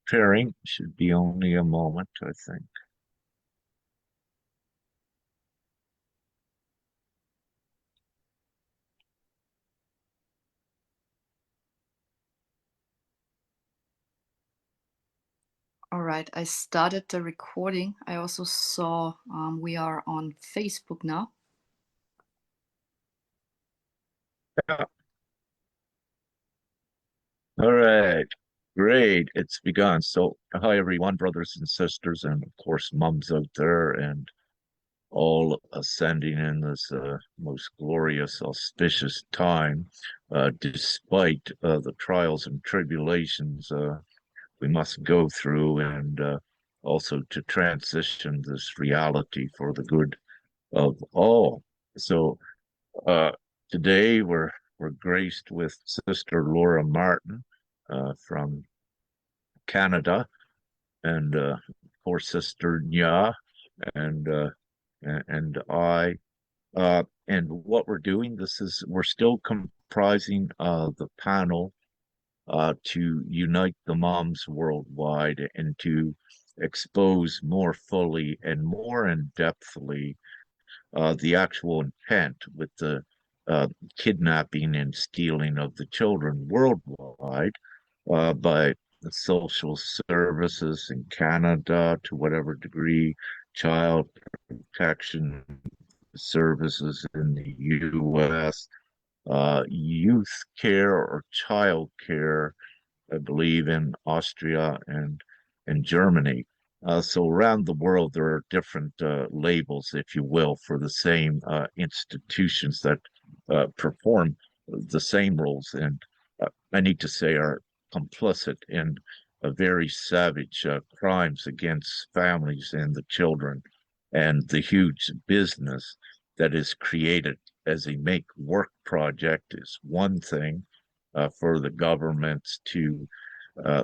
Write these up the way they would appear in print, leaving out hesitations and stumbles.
preparing. Should be only a moment, I think. All right, I started the recording. I also saw we are on Facebook now. Yeah. All right. Great. It's begun. So, hi, everyone, brothers and sisters, and of course, mums out there, and all ascending in this most glorious, auspicious time, despite the trials and tribulations we must go through, and also to transition this reality for the good of all. So, uh, today we're graced with Sister Laura Martin from Canada, and poor Sister Nya, and I. And what we're doing, we're still comprising the panel to unite the moms worldwide and to expose more fully and more in depthly the actual intent with the uh, kidnapping and stealing of the children worldwide by the social services in Canada to whatever degree, child protection services in the US, youth care or child care, I believe, in Austria and Germany. So around the world, there are different labels, if you will, for the same institutions that perform the same roles, and I need to say are complicit in very savage crimes against families and the children, and the huge business that is created as a make work project is one thing for the governments to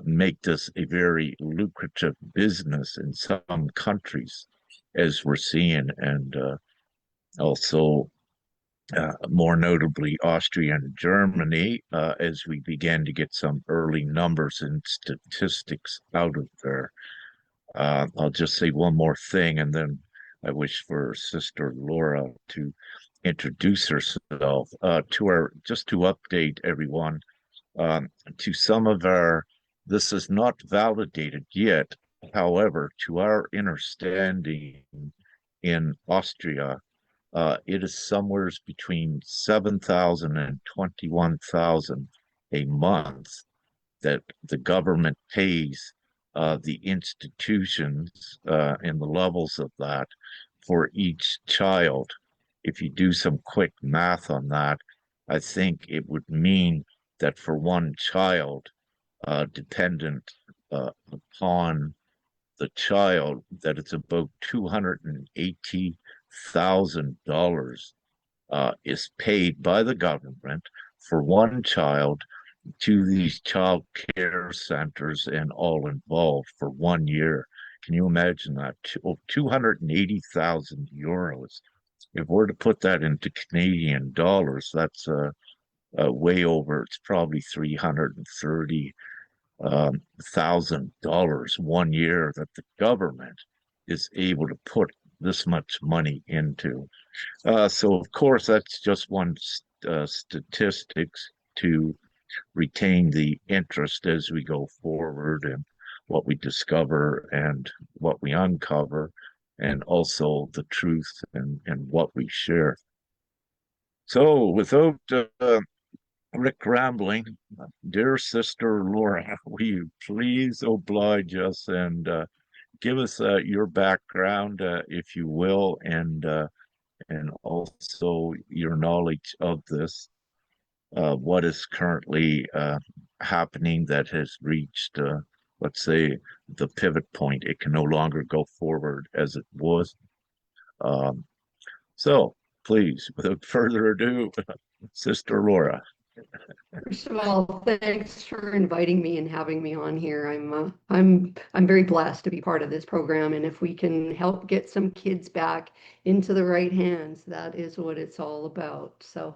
make this a very lucrative business in some countries, as we're seeing, and also more notably Austria and Germany, as we began to get some early numbers and statistics out of there. I'll just say one more thing, and then I wish for Sister Laura to introduce herself to our, just to update everyone to some of our, this is not validated yet. However, to our understanding in Austria, it is somewhere between 7,000 and 21,000 a month that the government pays the institutions and the levels of that for each child. If you do some quick math on that, I think it would mean that for one child, dependent upon the child, that it's about $280,000 is paid by the government for one child to these child care centers and all involved for 1 year. Can you imagine that? 280,000 euros. If we're to put that into Canadian dollars, that's way over, it's probably 330 $1,000 1 year that the government is able to put this much money into. So, of course, that's just one statistics to retain the interest as we go forward and what we discover and what we uncover, and also the truth and what we share. So, without Rick rambling, dear Sister Laura, will you please oblige us and give us your background, if you will, and also your knowledge of this, what is currently happening that has reached, let's say, the pivot point. It can no longer go forward as it was. Um, so, please, without further ado, Sister Laura. First of all, thanks for inviting me and having me on here. I'm very blessed to be part of this program, and if we can help get some kids back into the right hands, that is what it's all about. So,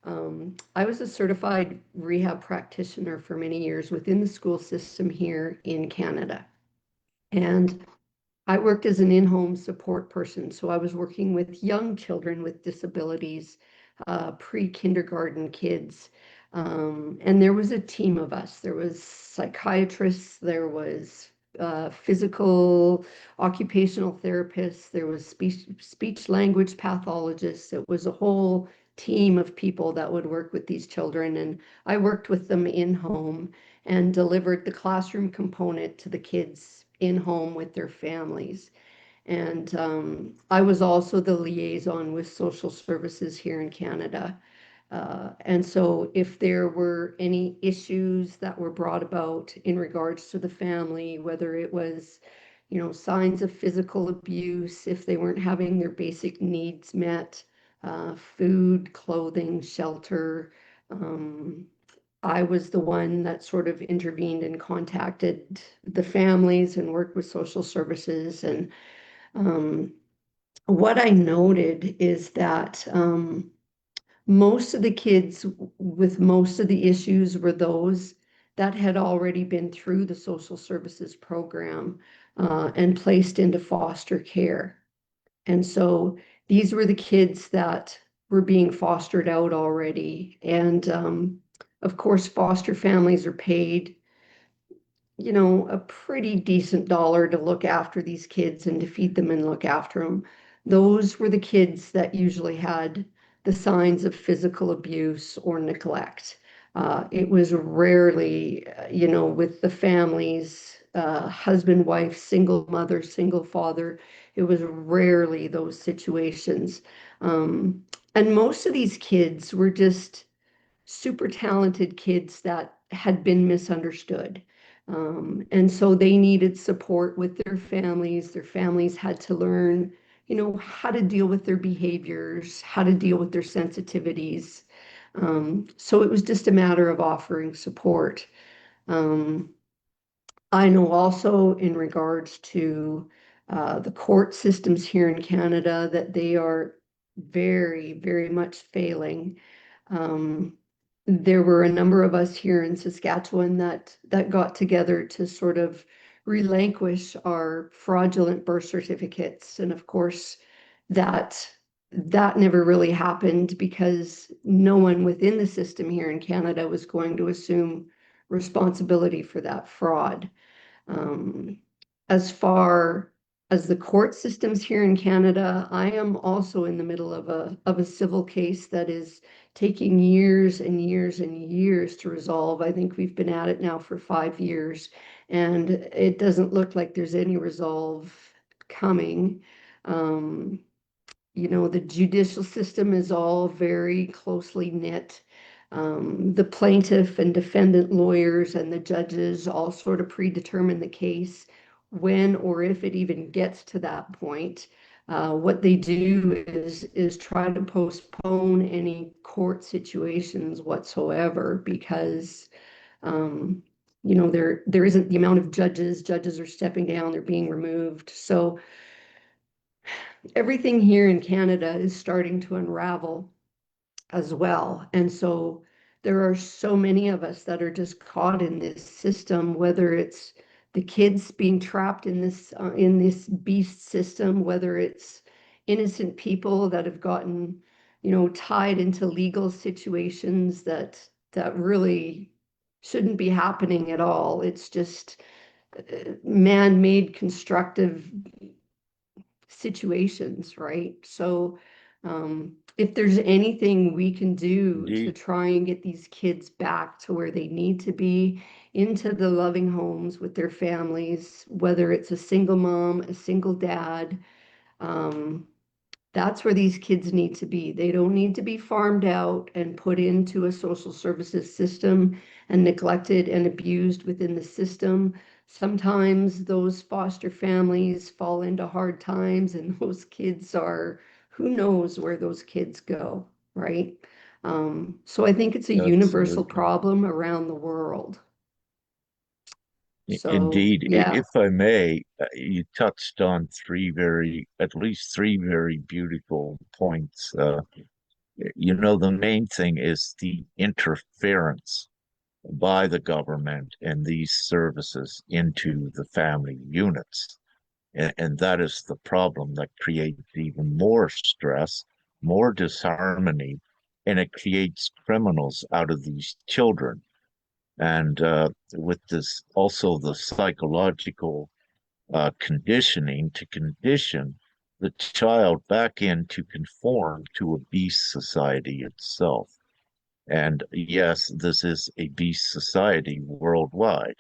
I was a certified rehab practitioner for many years within the school system here in Canada. And I worked as an in-home support person. So I was working with young children with disabilities, pre-kindergarten kids. And there was a team of us. There was psychiatrists, there was physical, occupational therapists, there was speech language pathologists. It was a whole team of people that would work with these children. And I worked with them in home and delivered the classroom component to the kids in home with their families. And I was also the liaison with social services here in Canada. And so if there were any issues that were brought about in regards to the family, whether it was, signs of physical abuse, if they weren't having their basic needs met, food, clothing, shelter, um, I was the one that sort of intervened and contacted the families and worked with social services. And um, what I noted is that most of the kids with most of the issues were those that had already been through the social services program and placed into foster care. And so these were the kids that were being fostered out already. And of course, foster families are paid, a pretty decent dollar to look after these kids and to feed them and look after them. Those were the kids that usually had the signs of physical abuse or neglect. It was rarely, with the families, husband, wife, single mother, single father. It was rarely those situations. And most of these kids were just super talented kids that had been misunderstood. And so they needed support with their families. Their families had to learn, how to deal with their behaviors, how to deal with their sensitivities. So it was just a matter of offering support. Um, I know also in regards to the court systems here in Canada that they are very, very much failing. Um, there were a number of us here in Saskatchewan that got together to sort of relinquish our fraudulent birth certificates. And of course, that that never really happened because no one within the system here in Canada was going to assume responsibility for that fraud. Um, as far as the court systems here in Canada, I am also in the middle of a civil case that is taking years and years and years to resolve. I think we've been at it now for 5 years, and it doesn't look like there's any resolve coming. Um, the judicial system is all very closely knit. The plaintiff and defendant lawyers and the judges all sort of predetermine the case when or if it even gets to that point. What they do is try to postpone any court situations whatsoever because there isn't the amount of judges. Judges are stepping down, they're being removed. So everything here in Canada is starting to unravel as well. And so there are so many of us that are just caught in this system, whether it's the kids being trapped in this beast system, whether it's innocent people that have gotten, tied into legal situations that really shouldn't be happening at all. It's just man-made constructive situations, right? So, if there's anything we can do to Indeed. try and get these kids back to where they need to be, into the loving homes with their families, whether it's a single mom, a single dad, um, that's where these kids need to be. They don't need to be farmed out and put into a social services system and neglected and abused within the system. Sometimes those foster families fall into hard times, and those kids are, who knows where those kids go, right? So I think it's a universal Absolutely. problem around the world. So, Indeed. yeah. If I may, you touched on at least three very beautiful points. You know, the main thing is the interference by the government and these services into the family units. And that is the problem that creates even more stress, more disharmony, and it creates criminals out of these children. And with this, also the psychological conditioning to condition the child back in to conform to a beast society itself. And yes, this is a beast society worldwide.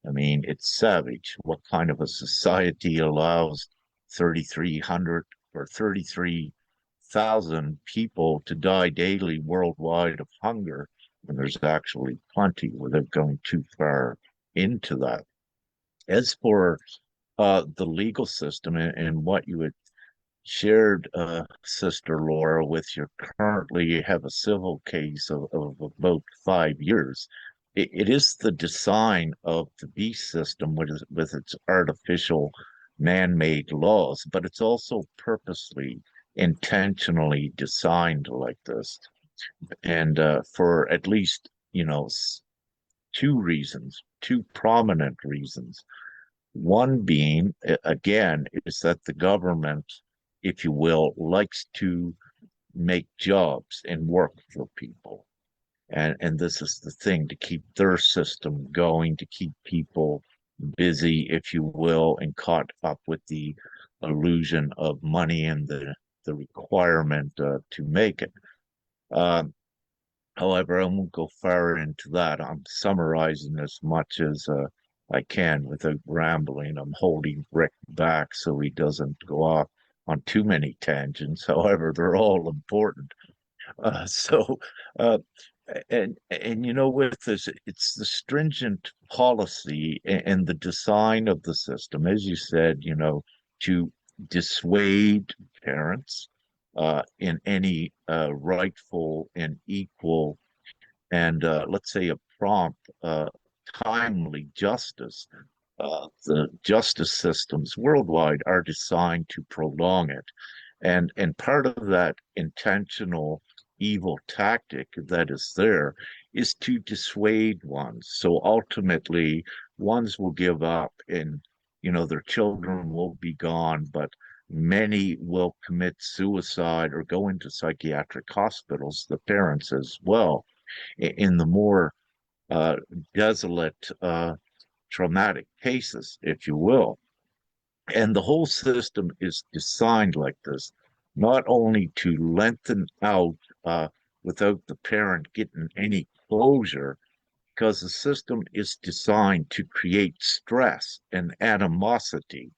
I mean, it's savage. What kind of a society allows 3,300 or 33,000 people to die daily worldwide of hunger when there's actually plenty without going too far into that? As for the legal system and what you had shared, Sister Laura, with your currently you have a civil case of about 5 years. It is the design of the beast system with its artificial man-made laws, but it's also purposely, intentionally designed like this. And for at least, two reasons, two prominent reasons. One being, again, is that the government, if you will, likes to make jobs and work for people. And this is the thing to keep their system going, to keep people busy, if you will, and caught up with the illusion of money and the requirement to make it. Um, However, I won't go far into that. I'm summarizing as much as I can without rambling. I'm holding Rick back so he doesn't go off on too many tangents. However, they're all important. So, uh, and with this, it's the stringent policy and the design of the system, as you said, to dissuade parents in any rightful and equal and let's say a prompt, timely justice. The justice systems worldwide are designed to prolong it. And part of that intentional evil tactic that is there is to dissuade ones. So ultimately, ones will give up and, their children will be gone, but many will commit suicide or go into psychiatric hospitals, the parents as well, in the more uh, desolate, traumatic cases, if you will. And the whole system is designed like this, not only to lengthen out without the parent getting any closure, because the system is designed to create stress and animosity.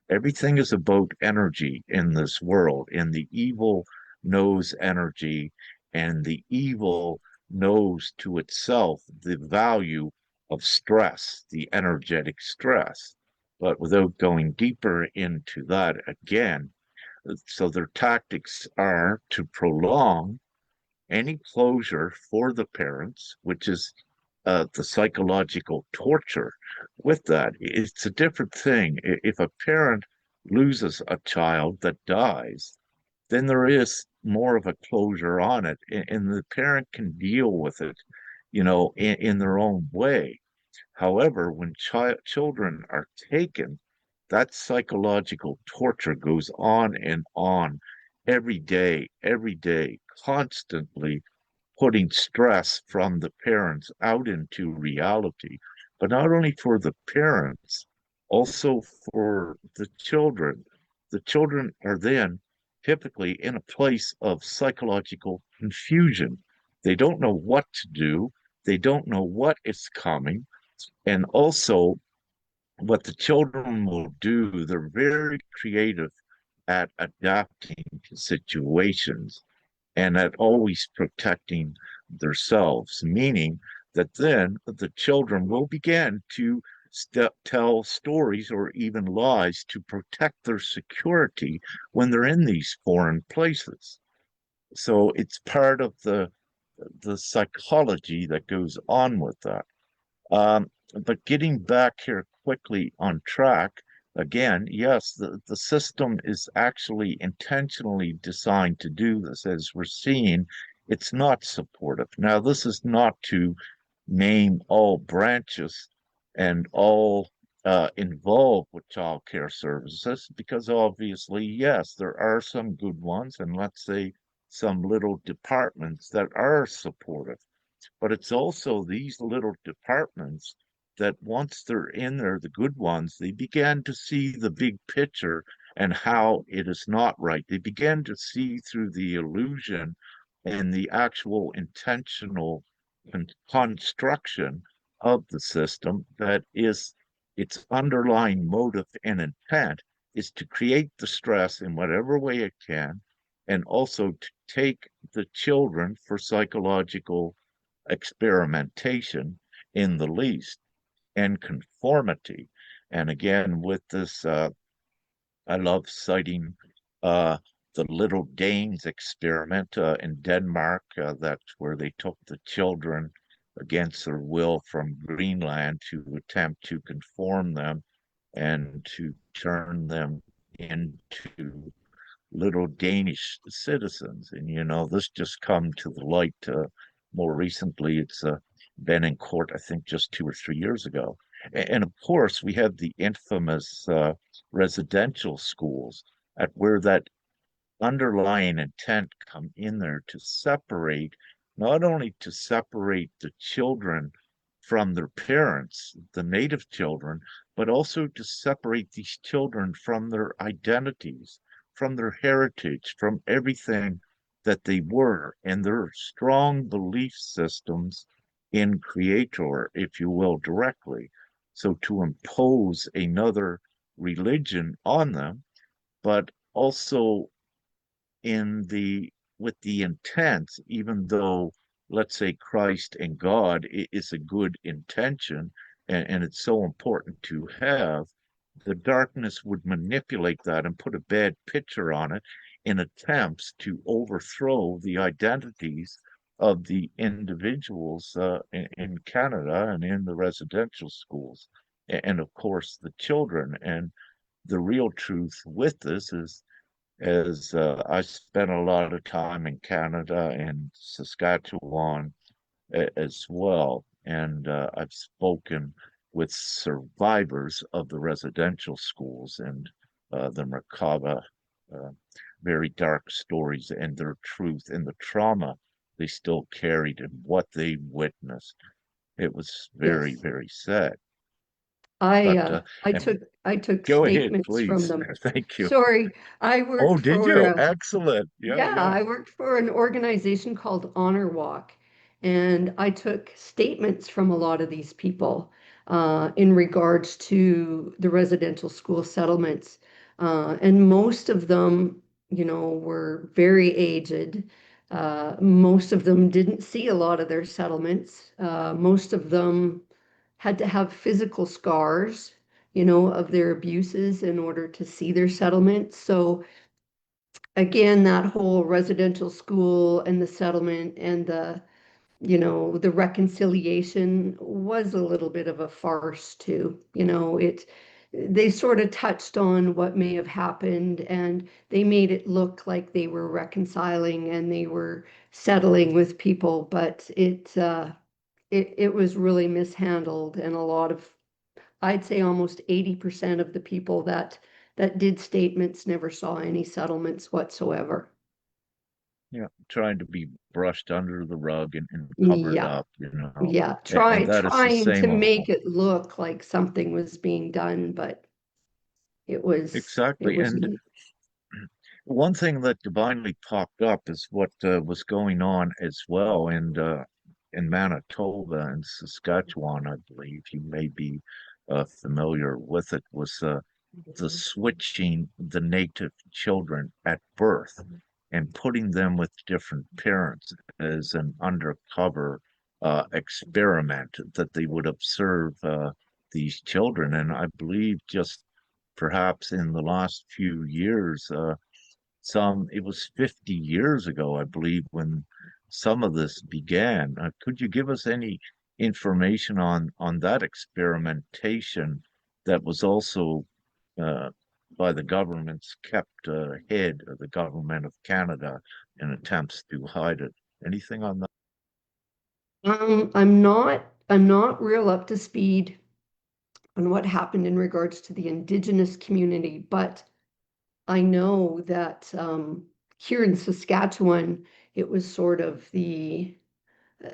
Everything is about energy in this world, and the evil knows energy, and the evil knows to itself the value of stress, the energetic stress. But without going deeper into that again, so their tactics are to prolong any closure for the parents, which is the psychological torture with that. It's a different thing. If a parent loses a child that dies, then there is more of a closure on it, and the parent can deal with it, in their own way. However, when children are taken, that psychological torture goes on every day, constantly putting stress from the parents out into reality, but not only for the parents, also for the children. The children are then typically in a place of psychological confusion. They don't know what to do, they don't know what is coming, and also what the children will do, they're very creative at adapting to situations and at always protecting themselves, meaning that then the children will begin to tell stories or even lies to protect their security when they're in these foreign places. So it's part of the psychology that goes on with that. But getting back here quickly on track, again, yes, the system is actually intentionally designed to do this, as we're seeing it's not supportive. Now, this is not to name all branches and all involved with child care services, because obviously, yes, there are some good ones, and let's say some little departments that are supportive. But it's also these little departments that once they're in there, the good ones, they began to see the big picture and how it is not right. They began to see through the illusion and the actual intentional construction of the system that is its underlying motive and intent is to create the stress in whatever way it can, and also to take the children for psychological experimentation in the least and conformity. And again, with this, I love citing the Little Danes experiment in Denmark. That's where they took the children against their will from Greenland to attempt to conform them and to turn them into little Danish citizens. And, this just come to the light more recently. It's been in court, I think, just 2 or 3 years ago. And of course, we have the infamous residential schools at where that underlying intent come in there to separate, not only to separate the children from their parents, the native children, but also to separate these children from their identities, from their heritage, from everything that they were, and their strong belief systems in Creator, if you will, directly. So to impose another religion on them, but also in the with the intent, even though, let's say, Christ and God is a good intention, and it's so important to have, the darkness would manipulate that and put a bad picture on it in attempts to overthrow the identities of the individuals in Canada and in the residential schools, and of course the children. And the real truth with this is, as I spent a lot of time in Canada and Saskatchewan as well, and I've spoken with survivors of the residential schools and the macabre, uh, very dark stories and their truth and the trauma they still carried and what they witnessed. It was very, Yes. very sad. I But uh, I and took I took go ahead, statements from please. them. Thank you. Sorry, I Oh, worked did for you? Excellent. Yeah, yeah, yeah. I worked for an organization called Honor Walk, and I took statements from a lot of these people in regards to the residential school settlements. And most of them, were very aged. Most of them didn't see a lot of their settlements. Most of them had to have physical scars, of their abuses in order to see their settlements. So again, that whole residential school and the settlement and the reconciliation was a little bit of a farce too. They sort of touched on what may have happened, and they made it look like they were reconciling and they were settling with people, but it was really mishandled, and a lot of, I'd say almost 80% of the people that did statements never saw any settlements whatsoever. Yeah, trying to be brushed under the rug and covered Yeah, up. yeah. And that is the Trying to same make old. it look like something was being done, but it Exactly. was And not. one thing that divinely popped up is what was going on as well in Manitoba and Saskatchewan, I believe. You may be familiar with it, was the switching the native children at birth and putting them with different parents as an undercover experiment that they would observe these children. And I believe just perhaps in the last few years, it was 50 years ago, I believe, when some of this began. Could you give us any information on that experimentation that was also uh, by the government's kept ahead of the government of Canada in attempts to hide it Anything on that? I'm not real up to speed on what happened in regards to the Indigenous community, but I know that here in Saskatchewan, it was sort of uh,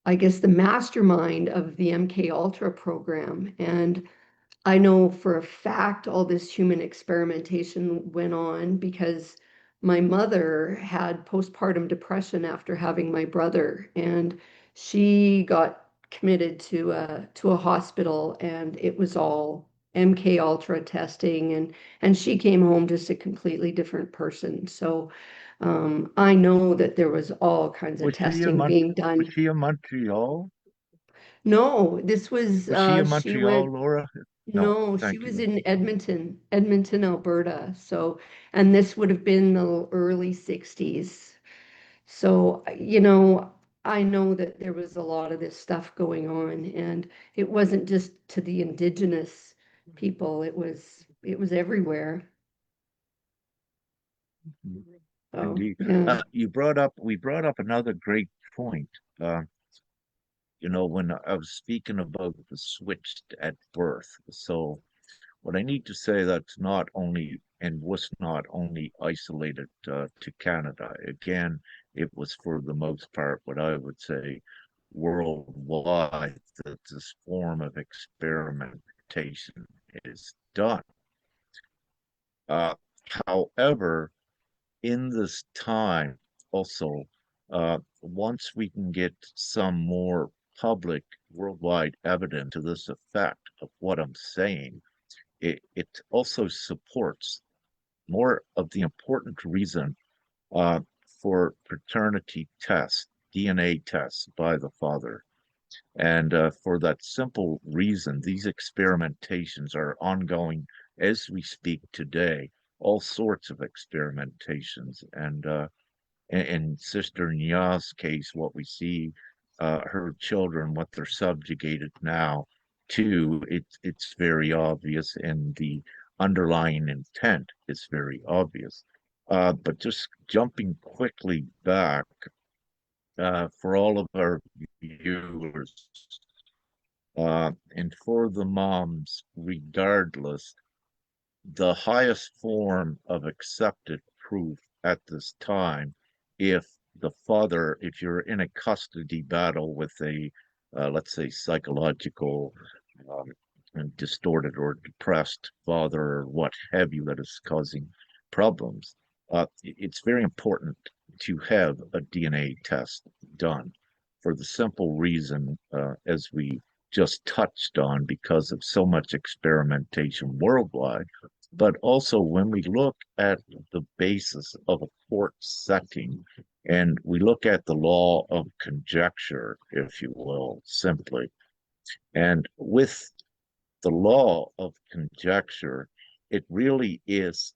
I guess, the mastermind of the MK Ultra program. And I know for a fact all this human experimentation went on because my mother had postpartum depression after having my brother, and she got committed to a hospital, and it was all MK Ultra testing, and she came home just a completely different person. So I know that there was all kinds of Was she in testing being Was done. she in Montreal? No, this was Was she in she Montreal, went. Laura? No, No, she thank was you. in Edmonton, Alberta. So, and this would have been the early 60s. So, I know that there was a lot of this stuff going on, and it wasn't just to the indigenous people, it was everywhere. So, Indeed. yeah. We brought up another great point. Uh, when I was speaking about the switch at birth. So what I need to say that's not only and was not only isolated to Canada. Again, it was for the most part what I would say worldwide that this form of experimentation is done. Uh, However, in this time, also, once we can get some more public worldwide evidence to this effect of what I'm saying, it also supports more of the important reason uh, for paternity tests, DNA tests by the father. And for that simple reason, these experimentations are ongoing as we speak today, all sorts of experimentations. And in Sister Nya's case, what we see, her children, what they're subjugated now to, it's very obvious, and the underlying intent is very obvious. But just jumping quickly back, for all of our viewers, and for the moms, regardless, the highest form of accepted proof at this time, if you're in a custody battle with a, let's say, psychological, um, distorted or depressed father or what have you that is causing problems, it's very important to have a DNA test done for the simple reason, as we just touched on, because of so much experimentation worldwide, but also when we look at the basis of a court setting and we look at the law of conjecture, if you will, simply, and with the law of conjecture, it really is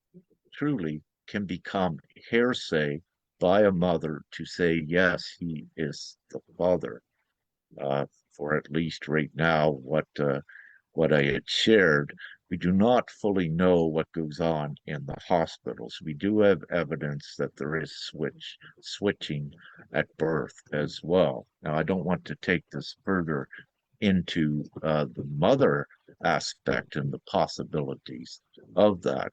truly can become hearsay by a mother to say, yes, he is the father. For at least right now, what I had shared, we do not fully know what goes on in the hospitals. We do have evidence that there is switching at birth as well. Now, I don't want to take this further into the mother aspect and the possibilities of that.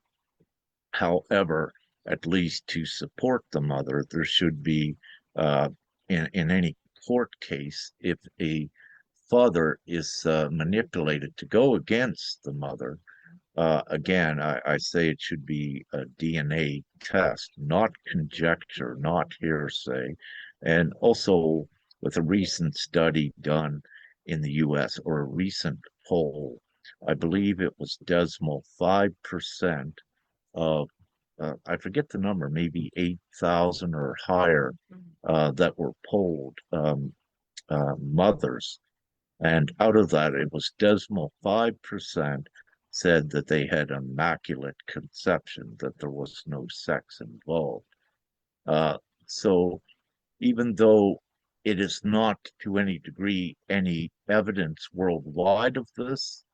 However, at least to support the mother, there should be, uh, in any court case, if a father is manipulated to go against the mother, again, I say it should be a DNA test, not conjecture, not hearsay. And also, with a recent study done in the US or a recent poll, I believe it was decimal 5% of, I forget the number, maybe 8,000 or higher, that were polled, mothers. And out of that, it was decimal 5% said that they had immaculate conception, that there was no sex involved. Uh, so even though it is not to any degree any evidence worldwide of this,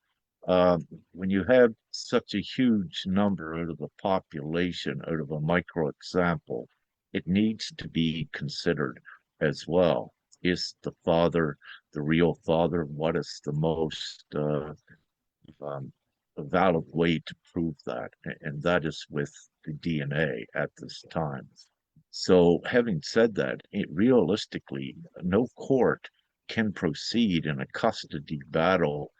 when you have such a huge number out of the population, out of a micro example, it needs to be considered as well. Is the father the real father? What is the most um, valid way to prove that? And that is with the DNA at this time. So, having said that, realistically, no court can proceed in a custody battle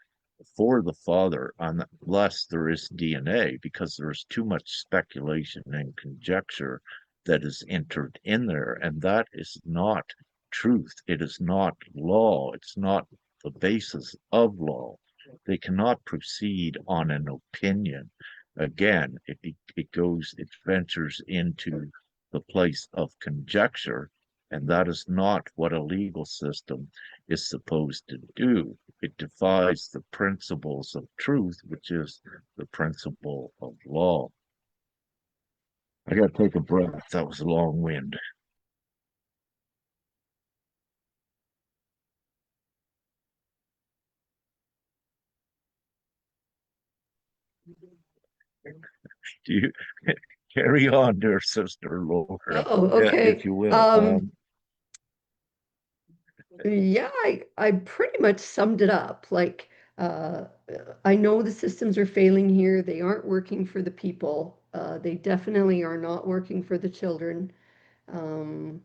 for the father unless there is DNA, because there's too much speculation and conjecture that is entered in there. And that is not truth. It is not law. It's not the basis of law. They cannot proceed on an opinion. Again, it ventures into the place of conjecture, and that is not what a legal system is supposed to do. It defies the principles of truth, which is the principle of law. I got to take a breath. That was a long wind. Do you carry on, dear sister Laura, Oh, if okay. you will? Yeah, I pretty much summed it up. Like, uh, I know the systems are failing here. They aren't working for the people. They definitely are not working for the children. Um,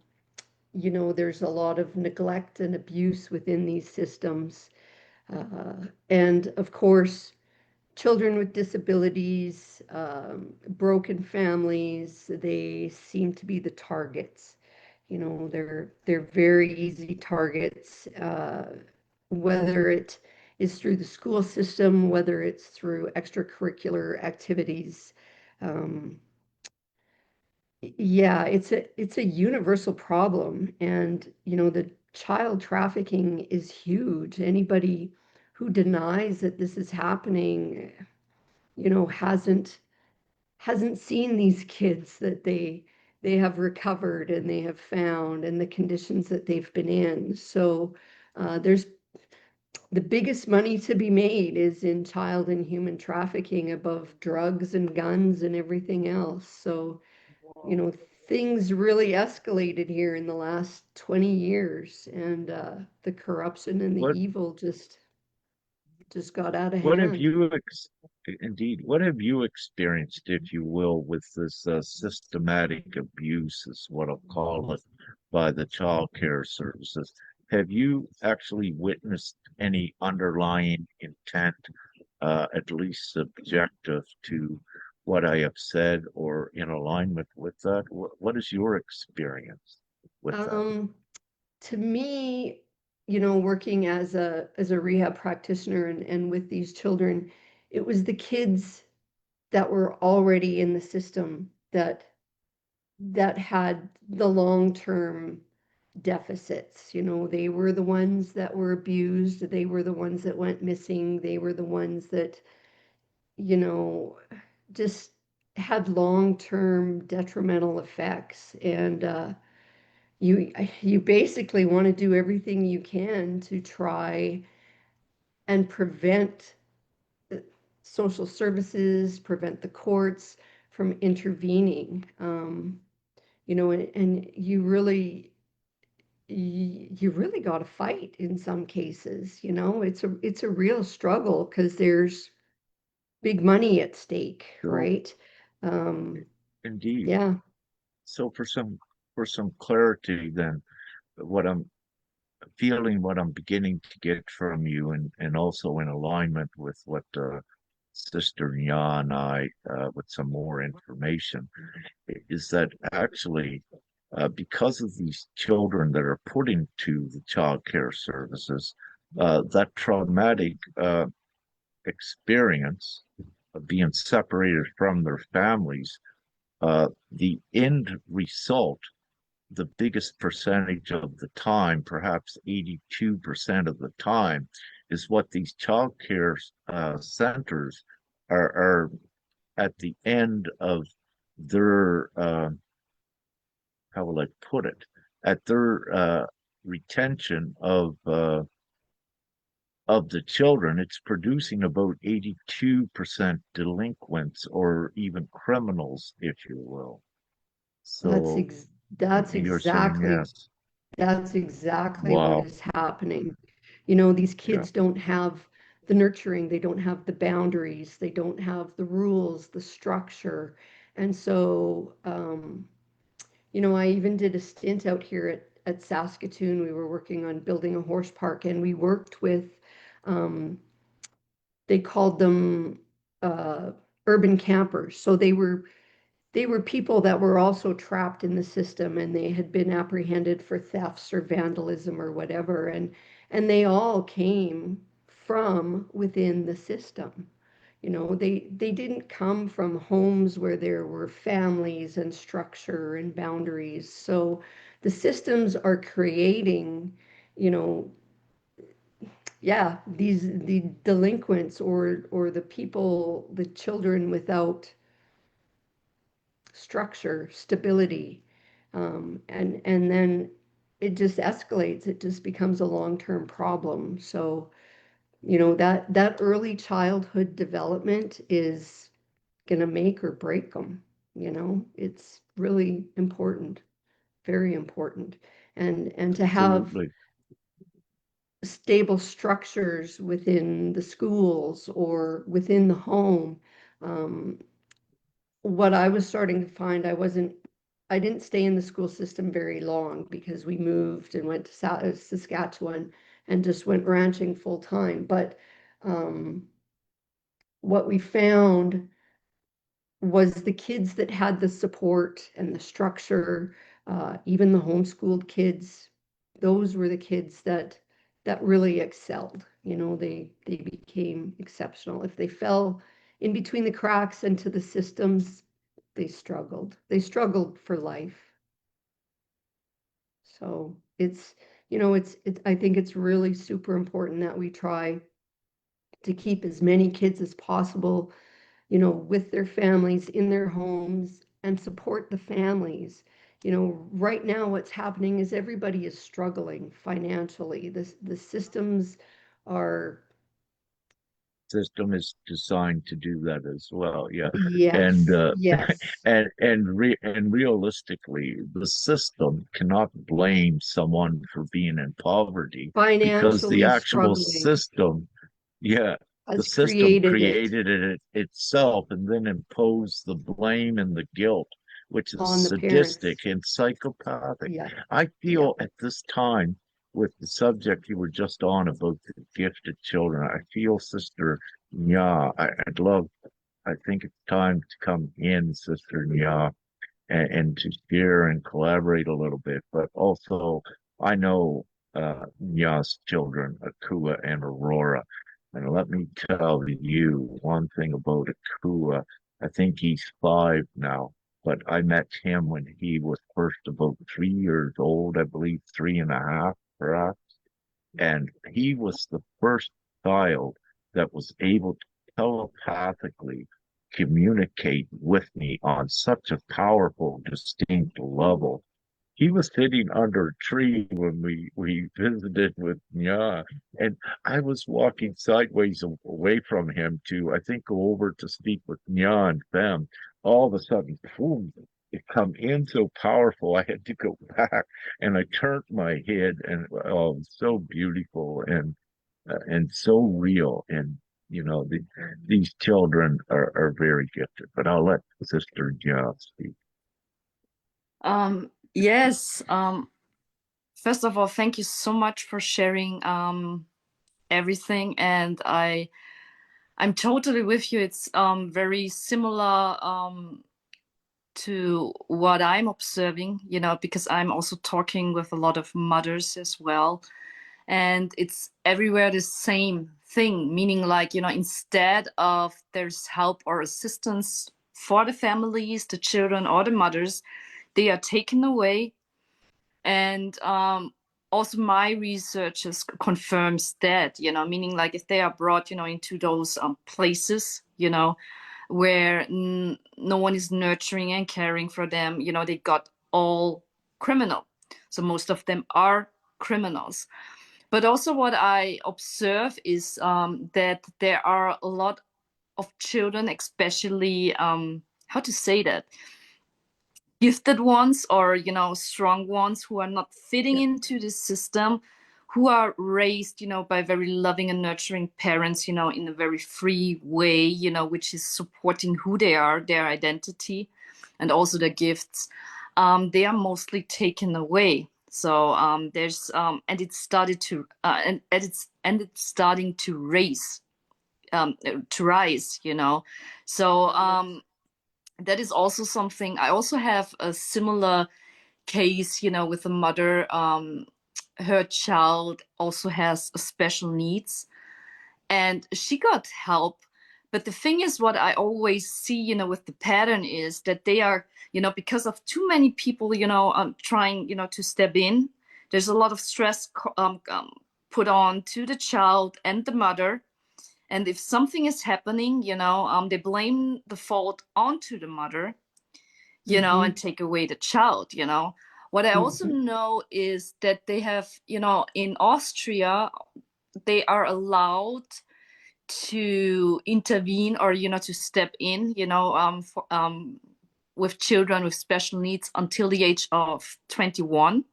there's a lot of neglect and abuse within these systems. And of course, children with disabilities, broken families, they seem to be the targets. They're very easy targets, whether it is through the school system, whether it's through extracurricular activities. Um, yeah, it's a universal problem, and the child trafficking is huge. Anybody who denies that this is happening, hasn't seen these kids that they have recovered and they have found and the conditions that they've been in. So there's the biggest money to be made is in child and human trafficking above drugs and guns and everything else. So, you know, things really escalated here in the last 20 years, and the corruption and the What evil just got out of What have hand. you, indeed, what have you experienced, if you will, with this systematic abuse, is what I'll call it, by the child care services? Have you actually witnessed any underlying intent, at least subjective to what I have said, or in alignment with that? What is your experience with that? Um, to me, working as a rehab practitioner and with these children, it was the kids that were already in the system that had the long-term deficits. They were the ones that were abused, they were the ones that went missing, they were the ones that, you know, just had long-term detrimental effects. And you basically want to do everything you can to try and prevent social services, prevent the courts from intervening. And you really got to fight in some cases. It's a real struggle because there's big money at stake, So, right? Um, indeed. yeah. So for some clarity, then, what I'm feeling, what I'm beginning to get from you, and also in alignment with what Sister Nya and I, with some more information, is that actually, because of these children that are put into the child care services, that traumatic experience of being separated from their families, the end result, the biggest percentage of the time, perhaps 82% of the time, is what these child care centers are at the end of their, how will I put it, at their retention of the children. It's producing about 82% delinquents or even criminals, if you will. That's So, That's You're saying exactly yes. That's exactly what Wow. is happening. You know, these Yeah. kids don't have the nurturing, they don't have the boundaries, they don't have the rules, the structure. And so, you know, I even did a stint out here at Saskatoon. We were working on building a horse park, and we worked with, um, they called them urban campers. So they were people that were also trapped in the system, and they had been apprehended for thefts or vandalism or whatever, and they all came from within the system. You know, they didn't come from homes where there were families and structure and boundaries. So the systems are creating, you know, yeah, the delinquents or the people, the children without structure, stability, and then it just escalates. It just becomes a long-term problem. So, you know, that early childhood development is gonna make or break them. You know, it's really important, very important, and to have Absolutely. stable structures within the schools or within the home. Um, what I was starting to find, I didn't stay in the school system very long because we moved and went to Saskatchewan and just went ranching full time. But um, what we found was the kids that had the support and the structure, even the homeschooled kids, those were the kids that really excelled. You know, they became exceptional. If they fell in between the cracks into the systems, they struggled. They struggled for life. So it's, you know, I think it's really super important that we try to keep as many kids as possible, you know, with their families in their homes and support the families. You know, right now what's happening is everybody is struggling financially. The systems are, System is designed to do that as well. Yeah. And yes, yes, and realistically, the system cannot blame someone for being in poverty because the financially actual struggling system, yeah, the has system created it created it itself and then imposed the blame and the guilt, which is on the sadistic parents. and psychopathic. Yeah, I yeah. feel at this time, with the subject you were just on about the gifted children, I feel, Sister Nya, I'd love, I think it's time to come in, Sister Nya, and to share and collaborate a little bit. But also, I know Nya's children, Akua and Aurora. And let me tell you one thing about Akua. I think he's 5 now, but I met him when he was first about 3 years old, I believe 3.5, perhaps. And he was the first child that was able to telepathically communicate with me on such a powerful, distinct level. He was sitting under a tree when we visited with Nya, and I was walking sideways away from him to, I think, go over to speak with Nya and Fem. All of a sudden, boom, it come in so powerful. I had to go back, and I turned my head, and oh, it was so beautiful and so real. And you know, these children are very gifted. But I'll let Sister Nya speak. Yes. First of all, thank you so much for sharing everything, and I'm totally with you. It's very similar to what I'm observing, you know, because I'm also talking with a lot of mothers as well. And it's everywhere the same thing, meaning like, you know, instead of there's help or assistance for the families, the children, or the mothers, they are taken away. And also my research confirms that, you know, meaning like if they are brought, you know, into those places, you know, where no one is nurturing and caring for them, you know, they got all criminal. So most of them are criminals. But also what I observe is that there are a lot of children, especially, how to say that? gifted ones or, you know, strong ones who are not fitting Yeah. into the system, who are raised, you know, by very loving and nurturing parents, you know, in a very free way, you know, which is supporting who they are, their identity, and also their gifts. They are mostly taken away. So there's and it started to it's starting to rise, you know. So Yes. that is also something. I also have a similar case, you know, with a mother. Her child also has special needs, and she got help. But the thing is, what I always see, you know, with the pattern is that they are, you know, because of too many people, you know, trying, you know, to step in. There's a lot of stress put on to the child and the mother. And if something is happening, you know, they blame the fault onto the mother, you know, and Mm-hmm. take away the child, you know. What I also Mm-hmm. know is that they have, you know, in Austria, they are allowed to intervene or, you know, to step in, you know, with children with special needs until the age of 21.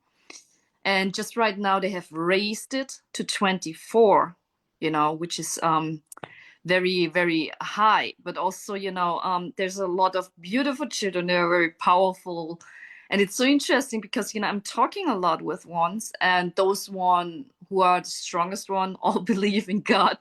And just right now, they have raised it to 24, you know, which is very, very high. But also, you know, there's a lot of beautiful children. They're very powerful. And it's so interesting because, you know, I'm talking a lot with ones, and those one who are the strongest one all believe in God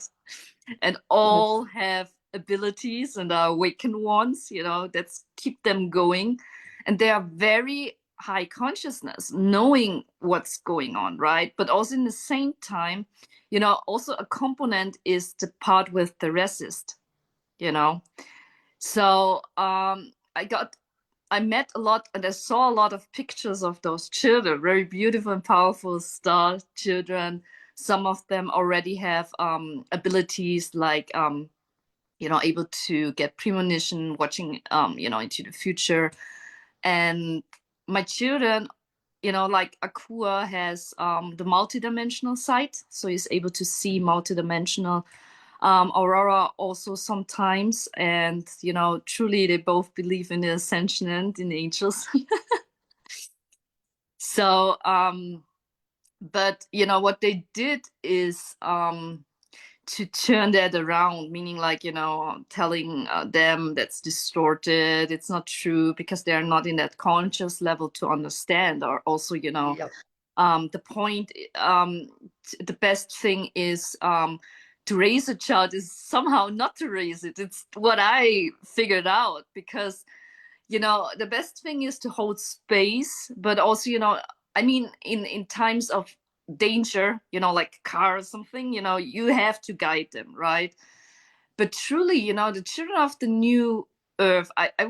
and all Yes. have abilities and are awakened ones, you know, that's keep them going. And they are very high consciousness, knowing what's going on, right? But also in the same time, you know, also a component is the part with the resist, you know. So I met a lot and I saw a lot of pictures of those children, very beautiful and powerful star children. Some of them already have abilities like you know, able to get premonition, watching you know, into the future. And my children, you know, like Akua has the multidimensional sight, so he's able to see multidimensional. Aurora also sometimes, and you know, truly they both believe in the ascension and in angels. So but you know what they did is to turn that around, meaning like, you know, telling them that's distorted, it's not true, because they're not in that conscious level to understand. Or also, you know, Yep. the point, the best thing is to raise a child is somehow not to raise it. It's what I figured out, because you know, the best thing is to hold space, but also, you know, I mean, in times of danger, you know, like a car or something, you know, you have to guide them, right? But truly, you know, the children of the new earth, I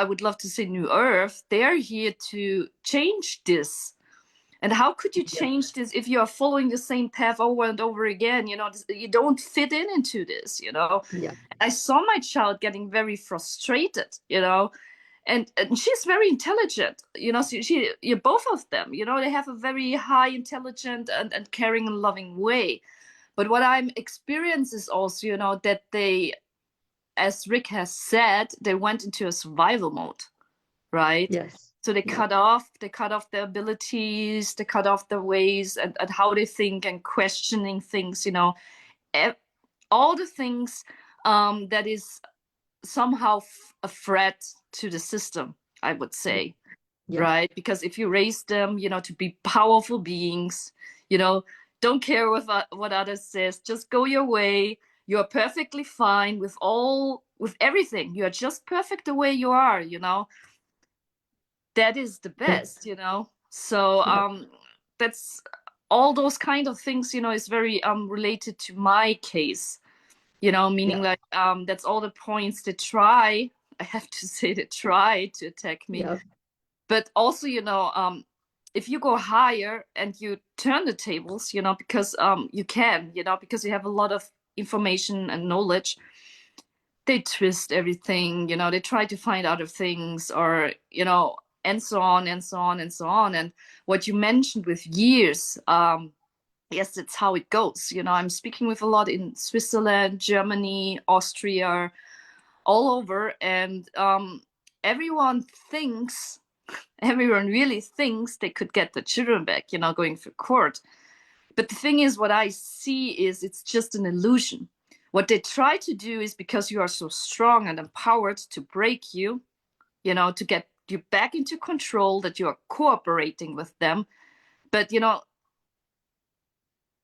would love to say new earth, they are here to change this. And how could you Yes. change this if you are following the same path over and over again? You know, you don't fit in into this, you know. Yeah. I saw my child getting very frustrated, you know, and she's very intelligent, you know. So you both of them, you know, they have a very high intelligent and caring and loving way. But what I'm experiencing is also, you know, that they, as Rick has said, they went into a survival mode, right? Yes. So Yep. they cut off their abilities, they cut off their ways and how they think and questioning things, you know, e- all the things that is somehow a threat to the system, I would Yep. say, Yep. right? Because if you raise them, you know, to be powerful beings, you know, don't care what others says, just go your way. You're perfectly fine with everything. You are just perfect the way you are, you know. That is the Yep. best, you know. So Yep. that's all those kind of things, you know, is very related to my case, you know, meaning Yep. like that's all the points they try, I have to say, they try to attack me. Yep. But also, you know, if you go higher and you turn the tables, you know, because you can, you know, because you have a lot of information and knowledge, they twist everything, you know, they try to find other things, or you know, and so on and so on and so on. And what you mentioned with years, yes, that's how it goes. You know, I'm speaking with a lot in Switzerland, Germany, Austria, all over, and everyone thinks Everyone really thinks they could get the children back, going through court. But the thing is, what I see is it's just an illusion. What they try to do is, because you are so strong and empowered, to break you, to get you back into control, that you are cooperating with them. But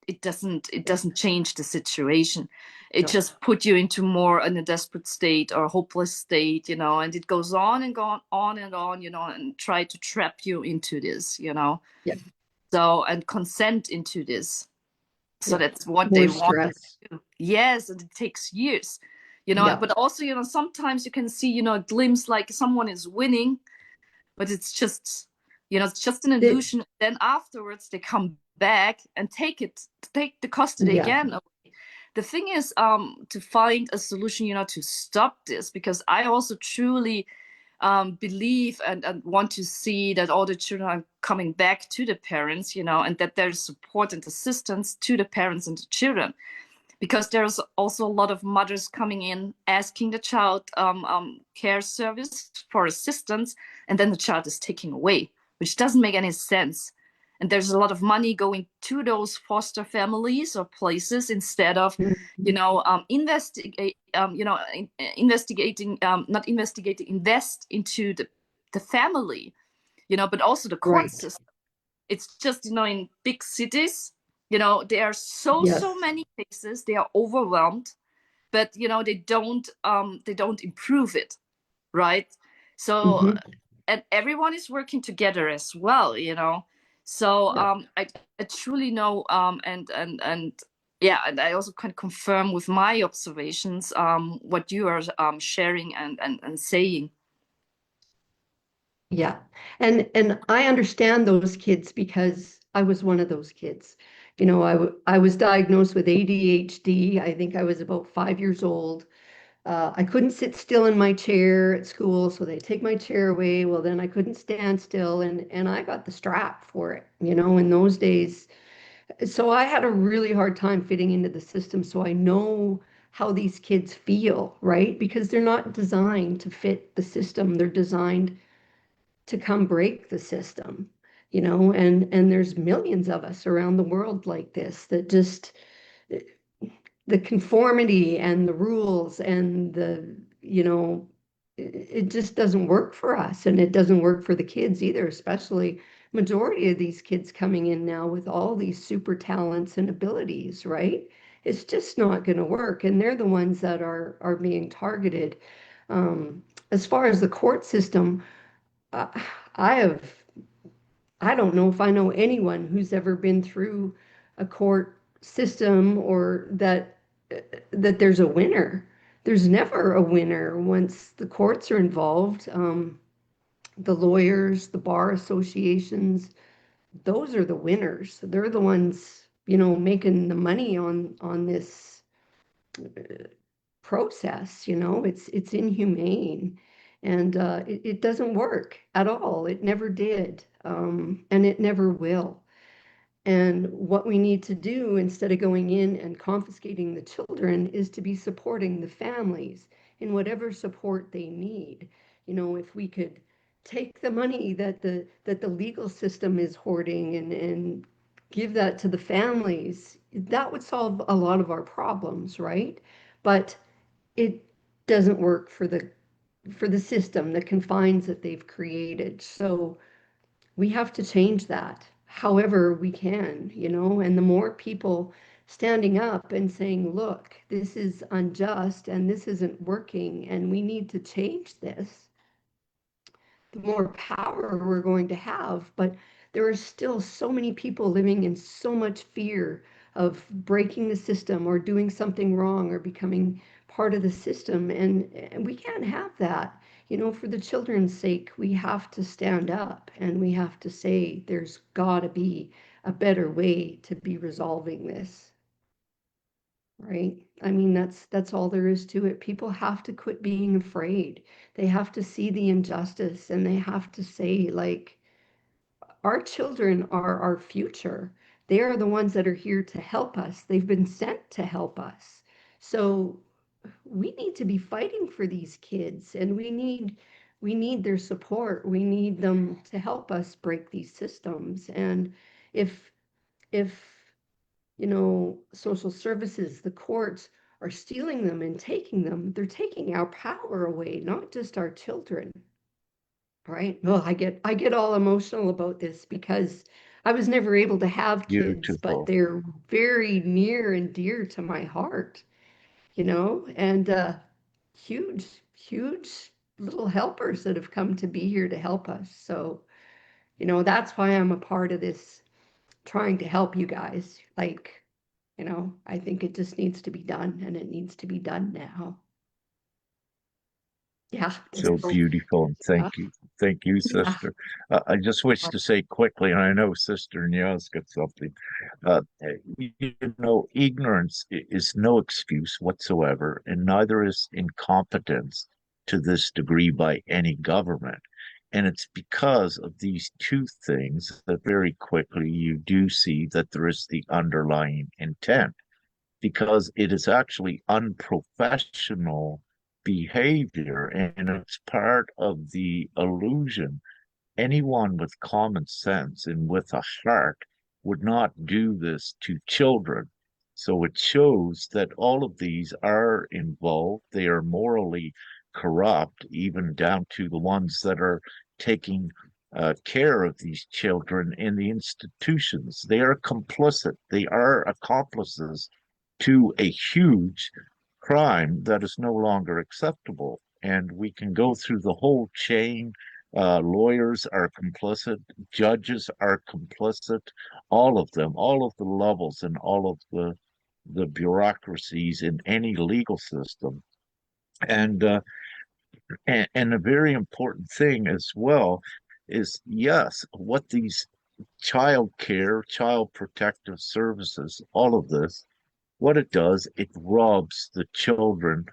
it doesn't change the situation. It No. just put you into more in a desperate state or hopeless state, and it goes on and on and on, and try to trap you into this, Yeah. so, and consent into this. So Yeah. that's what they More want to stress. do. Yes, and it takes years, Yeah. but also, sometimes you can see, a glimpse like someone is winning, but it's just an The, illusion. Then afterwards they come back and take the custody yeah. again. The thing is, to find a solution, to stop this, because I also truly believe and want to see that all the children are coming back to the parents, and that there's support and assistance to the parents and the children, because there's also a lot of mothers coming in asking the child care service for assistance, and then the child is taken away, which doesn't make any sense. And there's a lot of money going to those foster families or places, instead of Mhm. investigating, not investigating, invest into the family, but also the court Right. system. It's just, in big cities, there are so Yes. many cases, they are overwhelmed, but they don't improve it, right? So, Hmm. and everyone is working together as well, so Yeah. I truly know, and yeah, and I also can confirm with my observations what you are sharing and saying. Yeah. And I understand those kids because I was one of those kids. I was diagnosed with ADHD. I think I was about 5 years old. I couldn't sit still in my chair at school, so they take my chair away. Well, then I couldn't stand still, and I got the strap for it, in those days. So I had a really hard time fitting into the system. So I know how these kids feel, right? Because they're not designed to fit the system. They're designed to come break the system, and there's millions of us around the world like this, that just the conformity and the rules and it just doesn't work for us, and it doesn't work for the kids either, especially majority of these kids coming in now with all these super talents and abilities, right? It's just not going to work, and they're the ones that are being targeted. um, as far as the court system, uh, I have I don't know if I know anyone who's ever been through a court system, or that there's a winner. There's never a winner once the courts are involved. The lawyers, the bar associations, those are the winners. They're the ones, making the money on this process. It's inhumane, and it doesn't work at all. It never did, and it never will. And what we need to do, instead of going in and confiscating the children, is to be supporting the families in whatever support they need. If we could take the money that the legal system is hoarding, and give that to the families, that would solve a lot of our problems, right? But it doesn't work for the system, the confines that they've created. So we have to change that however we can, and the more people standing up and saying, look, this is unjust and this isn't working and we need to change this, the more power we're going to have. But there are still so many people living in so much fear of breaking the system or doing something wrong or becoming part of the system. And we can't have that. For the children's sake, we have to stand up and we have to say there's got to be a better way to be resolving this. Right? I mean, that's all there is to it. People have to quit being afraid. They have to see the injustice, and they have to say, like, our children are our future. They are the ones that are here to help us. They've been sent to help us. So we need to be fighting for these kids, and we need we need their support. We need them to help us break these systems. And if if social services, the courts are stealing them and taking them, they're taking our power away, not just our children. Right? Well, I get all emotional about this because I was never able to have kids, but Beautiful. they're very near and dear to my heart, and huge, huge little helpers that have come to be here to help us. So, that's why I'm a part of this, trying to help you guys. Like, I think it just needs to be done, and it needs to be done now. Yeah, So beautiful. And yeah, thank you. Thank you, yeah. sister. I just wish to say quickly, and I know Sister Nya's got something. Uh, Ignorance is no excuse whatsoever, and neither is incompetence to this degree by any government. And it's because of these two things that very quickly you do see that there is the underlying intent, because it is actually unprofessional behavior and it's part of the illusion. Anyone with common sense and with a heart would not do this to children. So it shows that all of these are involved. They are morally corrupt, even down to the ones that are taking care of these children in the institutions. They are complicit. They are accomplices to a huge crime that is no longer acceptable. And we can go through the whole chain. Lawyers are complicit, judges are complicit, all of them, all of the levels and all of the bureaucracies in any legal system. And and a very important thing as well is, yes, what these child care, child protective services, all of this, what it does, it robs the children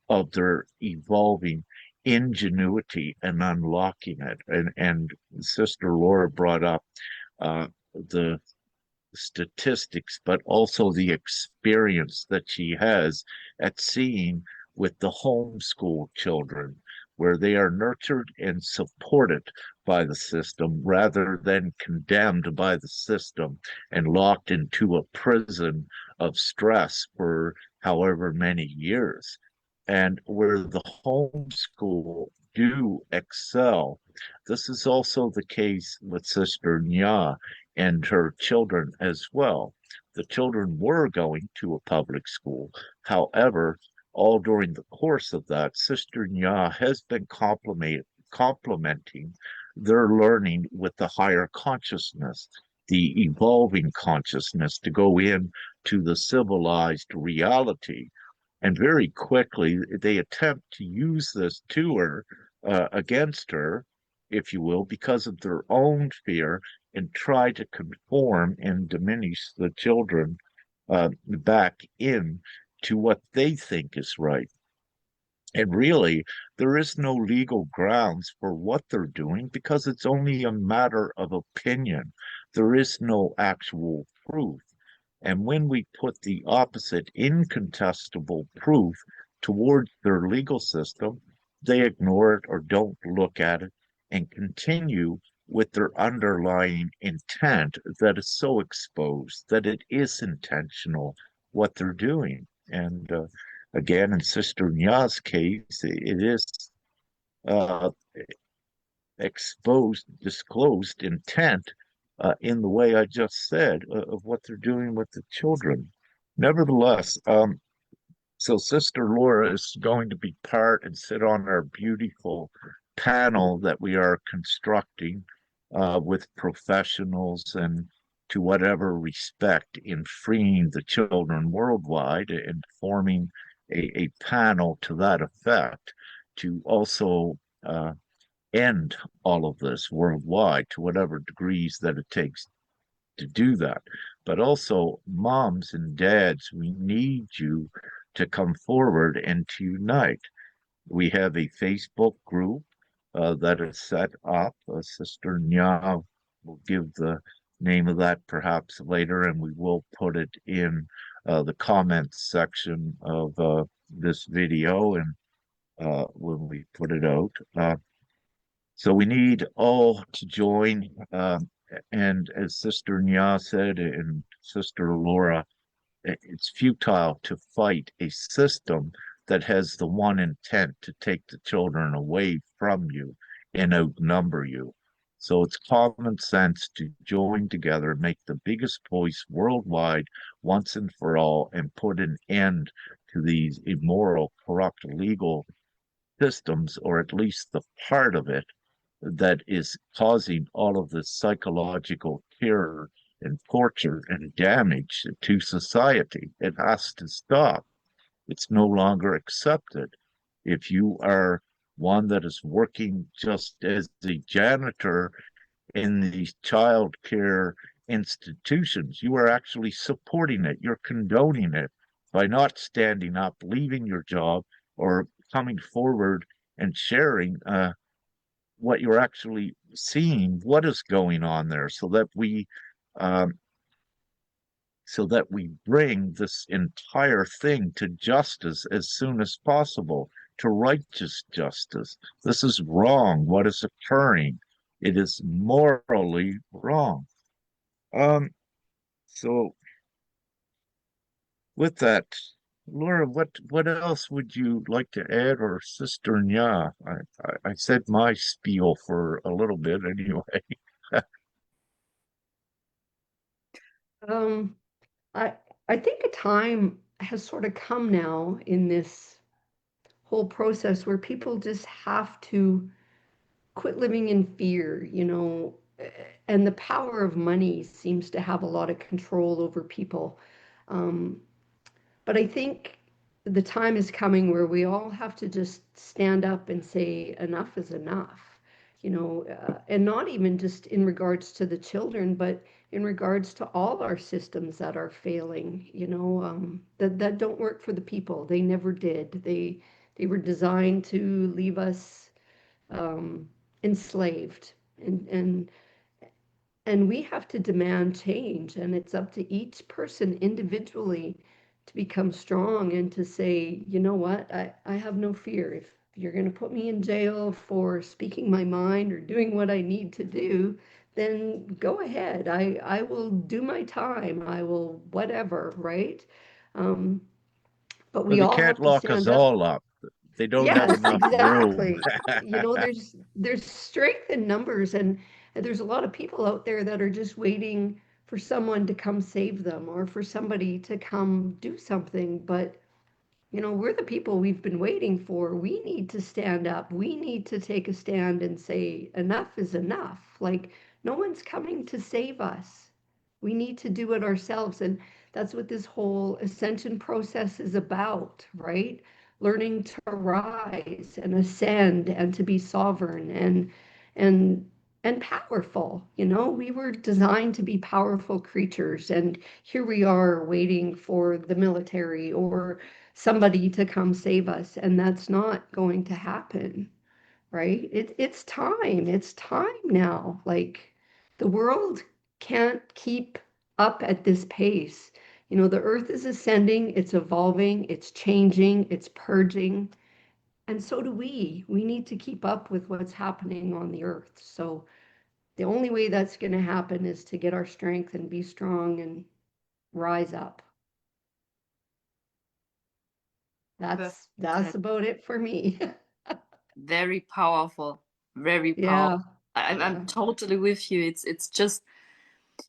of their evolving ingenuity and unlocking it. And Sister Laura brought up the statistics, but also the experience that she has at seeing with the homeschool children, where they are nurtured and supported by the system rather than condemned by the system and locked into a prison of stress for however many years. And where the homeschool do excel, this is also the case with Sister Nya and her children as well. The children were going to a public school. However, all during the course of that, Sister Nya has been complementing their learning with the higher consciousness, the evolving consciousness to go in to the civilized reality. And very quickly, they attempt to use this to her, against her, if you will, because of their own fear, and try to conform and diminish the children back in to what they think is right. And really, there is no legal grounds for what they're doing because it's only a matter of opinion. There is no actual proof. And when we put the opposite incontestable proof towards their legal system, they ignore it or don't look at it and continue with their underlying intent that is so exposed that it is intentional what they're doing. And again, in Sister Nya's case, it is uh, exposed, disclosed intent in the way I just said of what they're doing with the children. Nevertheless, so Sister Laura is going to be part and sit on our beautiful panel that we are constructing with professionals and to whatever respect in freeing the children worldwide and forming a panel to that effect to also end all of this worldwide to whatever degrees that it takes to do that. But also, moms and dads, we need you to come forward and to unite. We have a Facebook group that is set up. Sister Nya will give the name of that perhaps later, and we will put it in the comments section of this video and when we put it out. So we need all to join. And as Sister Nya said and Sister Laura, it's futile to fight a system that has the one intent to take the children away from you and outnumber you. So it's common sense to join together and make the biggest voice worldwide once and for all and put an end to these immoral, corrupt, legal systems, or at least the part of it that is causing all of this psychological terror and torture and damage to society. It has to stop. It's no longer accepted. If you are one that is working just as a janitor in these child care institutions, you are actually supporting it. You're condoning it by not standing up, leaving your job, or coming forward and sharing what you're actually seeing, what is going on there, um, so that we bring this entire thing to justice as soon as possible, to righteous justice. This is wrong. What is occurring? It is morally wrong. Um, so with that, Laura, what else would you like to add, or Sister Nya? I said my spiel for a little bit anyway. Um, I I think a time has sort of come now in this whole process where people just have to quit living in fear, and the power of money seems to have a lot of control over people. Um, but I think the time is coming where we all have to just stand up and say, enough is enough, and not even just in regards to the children, but in regards to all our systems that are failing, that don't work for the people. They never did. They were designed to leave us um, enslaved, and we have to demand change, and it's up to each person individually to become strong and to say, you know what, I have no fear. If you're going to put me in jail for speaking my mind or doing what I need to do, then go ahead. I will do my time. I will whatever, right? Um, but Well, we they all can't have to lock us stand up. all up. They don't have Yes, enough room. exactly. There's strength in numbers, and there's a lot of people out there that are just waiting for someone to come save them or for somebody to come do something. But we're the people we've been waiting for. We need to stand up. We need to take a stand and say, enough is enough. Like, no one's coming to save us. We need to do it ourselves. And that's what this whole ascension process is about, right? Learning to rise and ascend and to be sovereign and and powerful. We were designed to be powerful creatures, and here we are waiting for the military or somebody to come save us, and that's not going to happen, right? It's time. It's time now. Like, the world can't keep up at this pace. The earth is ascending, it's evolving, it's changing, it's purging, and so do we. We need to keep up with what's happening on the earth. So the only way that's going to happen is to get our strength and be strong and rise up. That's Perfect. about it for me. Very powerful. Very powerful. Yeah, I'm yeah, totally with you. It's just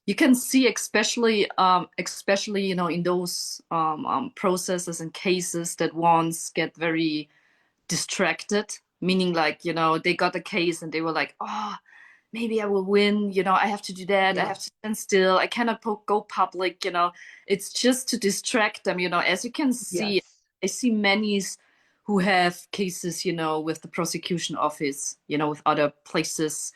you can see, especially in those processes and cases that once get very distracted, meaning like they got a case and they were like, oh, maybe I will win, I have to do that, I yeah, have to stand still, I cannot go public. It's just to distract them. As you can see, yes, I see many who have cases with the prosecution office, with other places,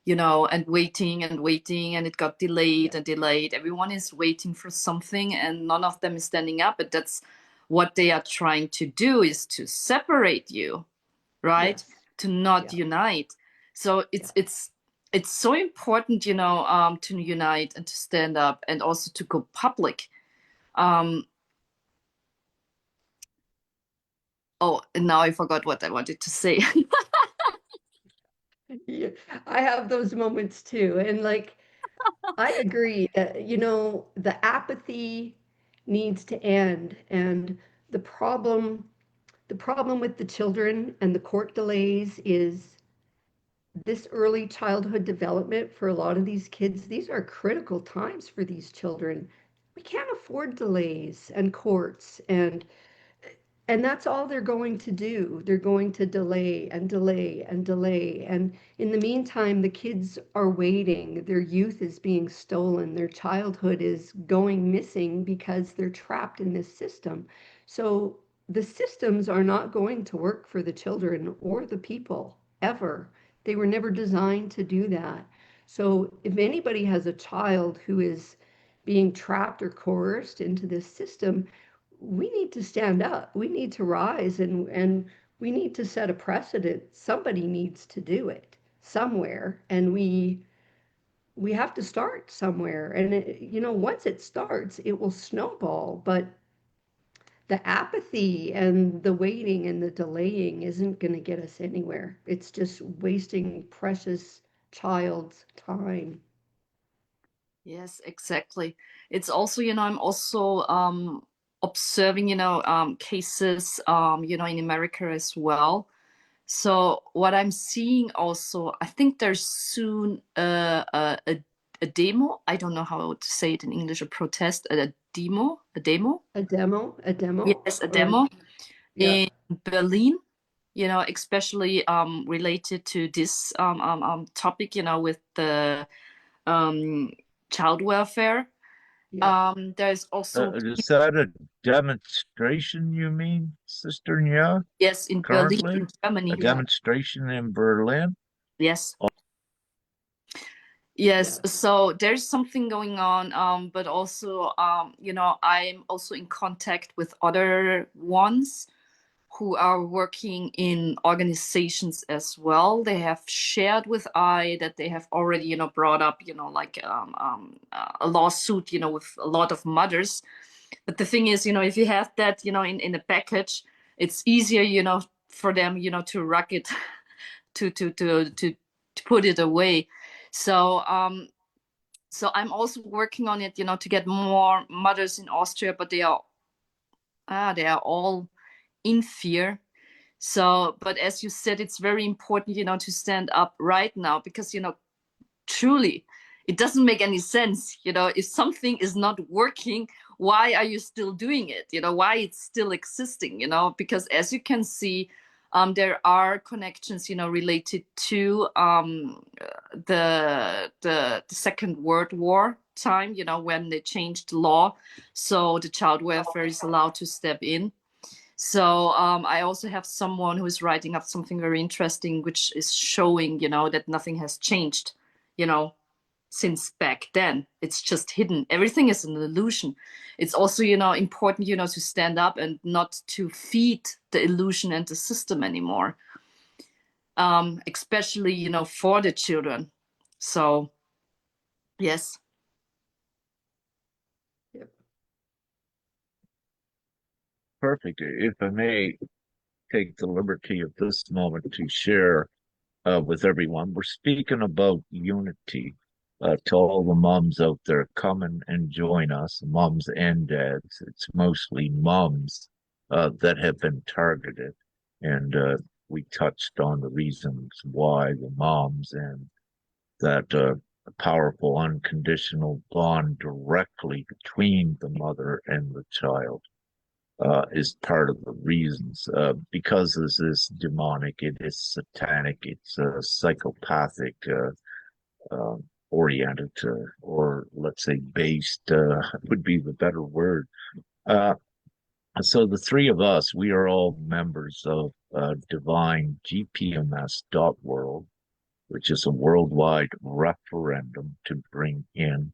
and waiting and waiting, and it got delayed yeah, and delayed. Everyone is waiting for something and none of them is standing up. But that's what they are trying to do, is to separate you, right? yes, To not yeah, unite. So yeah, it's so important, to unite and to stand up and also to go public. Um, oh, and now I forgot what I wanted to say. I have those moments too. And like, I agree that, the apathy needs to end. And the problem, the problem with the children and the court delays is this early childhood development for a lot of these kids. These are critical times for these children. We can't afford delays and courts, and that's all they're going to do. They're going to delay and delay and delay. And in the meantime, the kids are waiting. Their youth is being stolen. Their childhood is going missing because they're trapped in this system. So the systems are not going to work for the children or the people ever. They were never designed to do that. So if anybody has a child who is being trapped or coerced into this system, we need to stand up. We need to rise, and we need to set a precedent. Somebody needs to do it somewhere, and we have to start somewhere. And once it starts, it will snowball. But the apathy and the waiting and the delaying isn't going to get us anywhere. It's just wasting precious child's time. Yes, exactly. It's also, I'm also observing, cases, in America as well. So what I'm seeing also, I think there's soon a demo. I don't know how to say it in English, a protest, a demo. A demo, Yes, a or demo yeah, in Berlin, especially related to this topic, with the um, child welfare. yeah. There's also, Is that a demonstration, you mean, Sister Nya, yes, in Berlin, currently? in A Germany. Yeah, demonstration in Berlin? Yes. Yes, yes. so there's something going on, but also, I'm also in contact with other ones who are working in organizations as well. They have shared with I that they have already, brought up, like a lawsuit, with a lot of mothers. But the thing is, if you have that, in a package, it's easier, for them, to ruck it, to put it away. So, so I'm also working on it, to get more mothers in Austria, but they are all in fear. So, but as you said, it's very important, to stand up right now because, truly, it doesn't make any sense. If something is not working, why are you still doing it? Why it's still existing, because as you can see, there are connections, related to the Second World War time, when they changed the law. So the child welfare is allowed to step in. So I also have someone who is writing up something very interesting, which is showing, that nothing has changed, you know, since back then. It's just hidden. Everything is an illusion. It's also, important, to stand up and not to feed the illusion and the system anymore, especially, for the children. So, yes. Yep. Perfect. If I may take the liberty of this moment to share with everyone, we're speaking about unity. To all the moms out there, come and join us, moms and dads. It's mostly moms that have been targeted. And we touched on the reasons why the moms and that powerful unconditional bond directly between the mother and the child is part of the reasons. Because this is demonic, it is satanic, it's psychopathic oriented, or let's say based, would be the better word. Uh, so the three of us, we are all members of divine-gpms.world, which is a worldwide referendum to bring in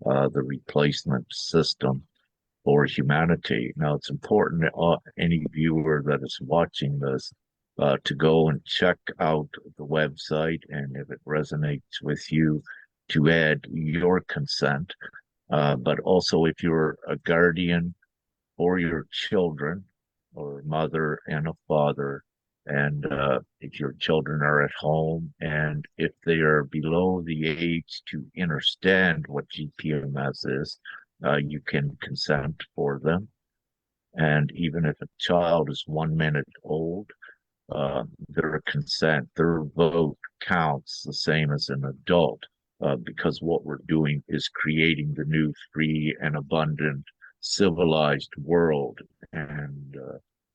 the replacement system for humanity. Now, it's important that any viewer that is watching this to go and check out the website, and if it resonates with you, to add your consent. But also, if you're a guardian for your children, or a mother and a father, And if your children are at home and if they are below the age to understand what GPMS is, you can consent for them. And even if a child is 1 minute old, their consent, their vote counts the same as an adult, because what we're doing is creating the new free and abundant civilized world. And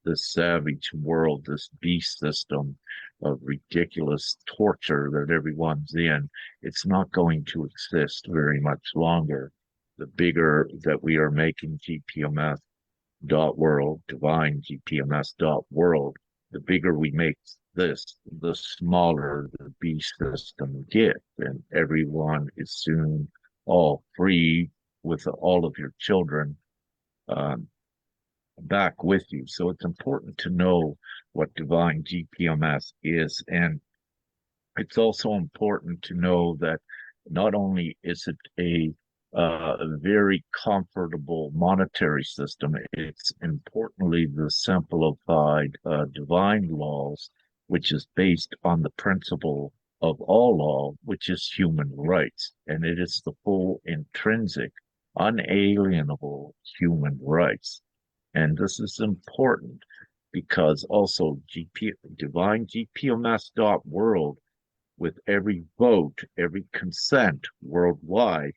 this savage world, this beast system of ridiculous torture that everyone's in, it's not going to exist very much longer. The bigger that we are making GPMS.world, divine-gpms.world, the bigger we make this, the smaller the beast system gets, and everyone is soon all free with all of your children um, back with you. So it's important to know what divine GPMS is, and it's also important to know that not only is it a very comfortable monetary system, it's importantly the simplified divine laws, which is based on the principle of all law, which is human rights. And it is the full, intrinsic, unalienable human rights. And this is important because also divine GPMS.world, with every vote, every consent worldwide,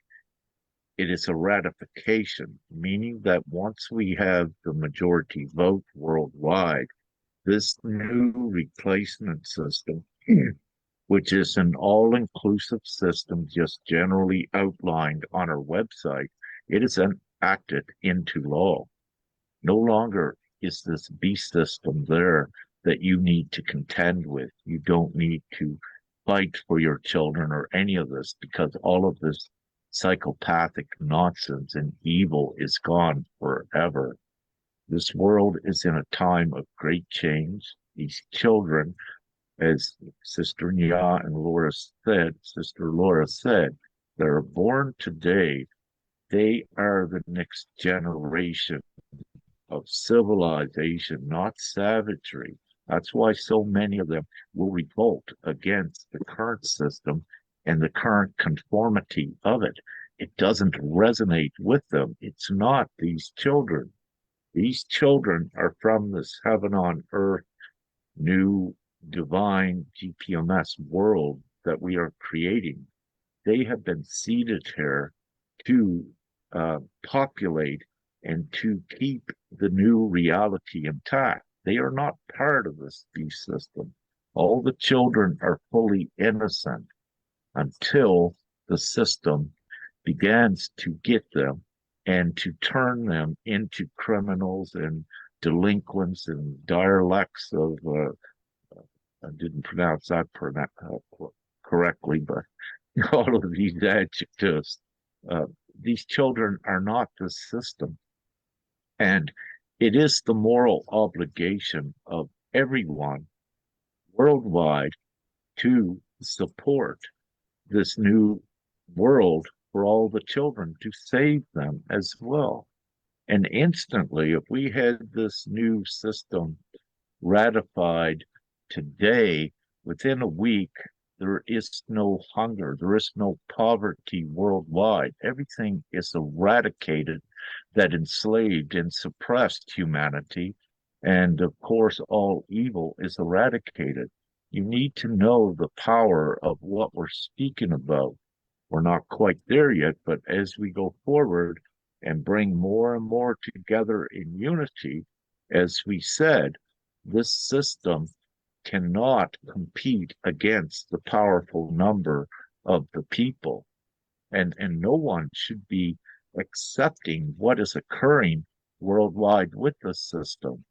it is a ratification, meaning that once we have the majority vote worldwide, this new replacement system, which is an all-inclusive system just generally outlined on our website, it is enacted into law. No longer is this beast system there that you need to contend with. You don't need to fight for your children or any of this, because all of this psychopathic nonsense and evil is gone forever. This world is in a time of great change. These children, as Sister Nya and Sister Laura said, that are born today, they are the next generation of civilization, not savagery. That's why so many of them will revolt against the current system and the current conformity of it. It doesn't resonate with them. It's not these children. These children are from this heaven on earth, new divine GPMS world that we are creating. They have been seeded here to populate and to keep the new reality intact. They are not part of this beast system. All the children are fully innocent until the system begins to get them and to turn them into criminals and delinquents and dialects of, I didn't pronounce that correctly, but all of these adjectives. Uh, these children are not the system. And it is the moral obligation of everyone worldwide to support this new world for all the children, to save them as well. And instantly, if we had this new system ratified today, within a week, there is no hunger, there is no poverty worldwide. Everything is eradicated that enslaved and suppressed humanity. And of course, all evil is eradicated. You need to know the power of what we're speaking about. We're not quite there yet, but as we go forward and bring more and more together in unity, as we said, this system cannot compete against the powerful number of the people. And no one should be accepting what is occurring worldwide with the system.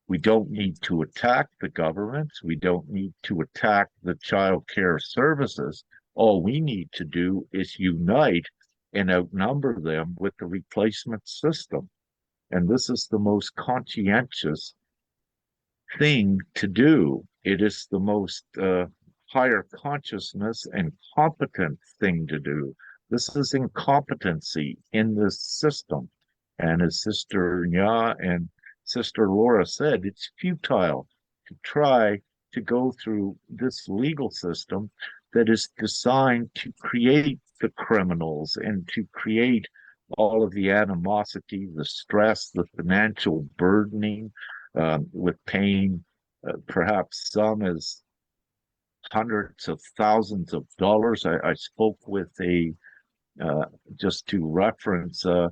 We don't need to attack the governments. We don't need to attack the child care services. All we need to do is unite and outnumber them with the replacement system. And this is the most conscientious thing to do. It is the most higher consciousness and competent thing to do. This is incompetency in this system. And as Sister Nya and Sister Laura said, it's futile to try to go through this legal system that is designed to create the criminals and to create all of the animosity, the stress, the financial burdening, with paying perhaps some as hundreds of thousands of dollars. I spoke with uh, just to reference a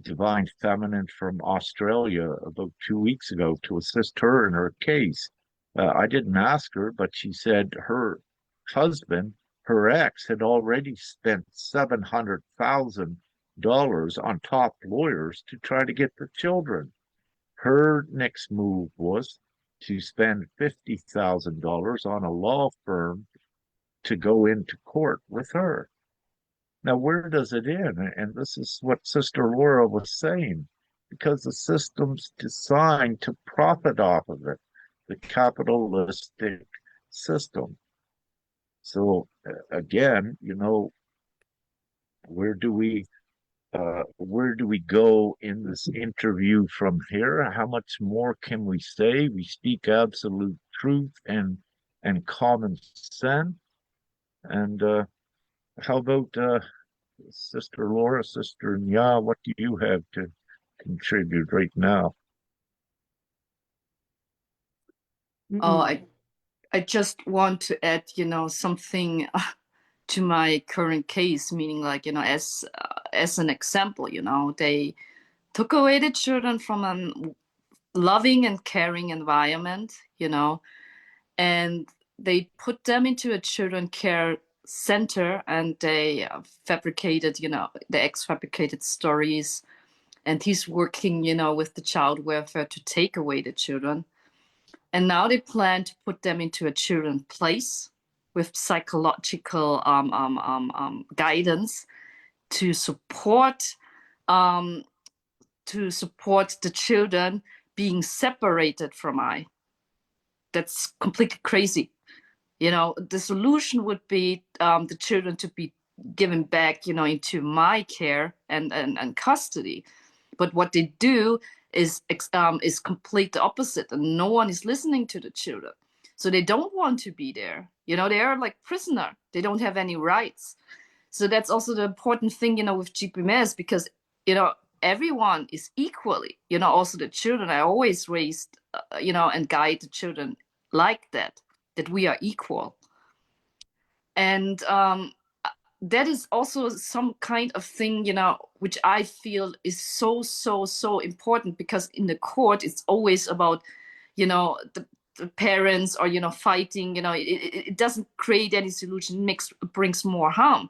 divine feminine from Australia about 2 weeks ago to assist her in her case. I didn't ask her, but she said her husband, her ex, had already spent $700,000 on top lawyers to try to get the children. Her next move was to spend $50,000 on a law firm to go into court with her. Now, where does it end? And this is what Sister Laura was saying, because the system's designed to profit off of it, the capitalistic system. So again, where do we go in this interview from here? How much more can we say? We speak absolute truth and common sense. And how about Sister Laura, Sister Nya, what do you have to contribute right now? Oh, Mm-mm. I just want to add, something to my current case, meaning like, as an example, they took away the children from a loving and caring environment, and they put them into a children care center, and they fabricated, the ex fabricated stories, and he's working, with the child welfare to take away the children. And now they plan to put them into a children place with psychological guidance to support um, the children being separated from I. That's completely crazy. The solution would be the children to be given back, into my care and custody. But what they do is complete the opposite, and no one is listening to the children. So they don't want to be there. They are like prisoner. They don't have any rights. So that's also the important thing, with GPMS, because everyone is equally. Also the children. I always raised, and guide the children like that we are equal, and that is also some kind of thing, which I feel is so, so, so important, because in the court, it's always about, the parents, or, fighting, it doesn't create any solution, brings more harm.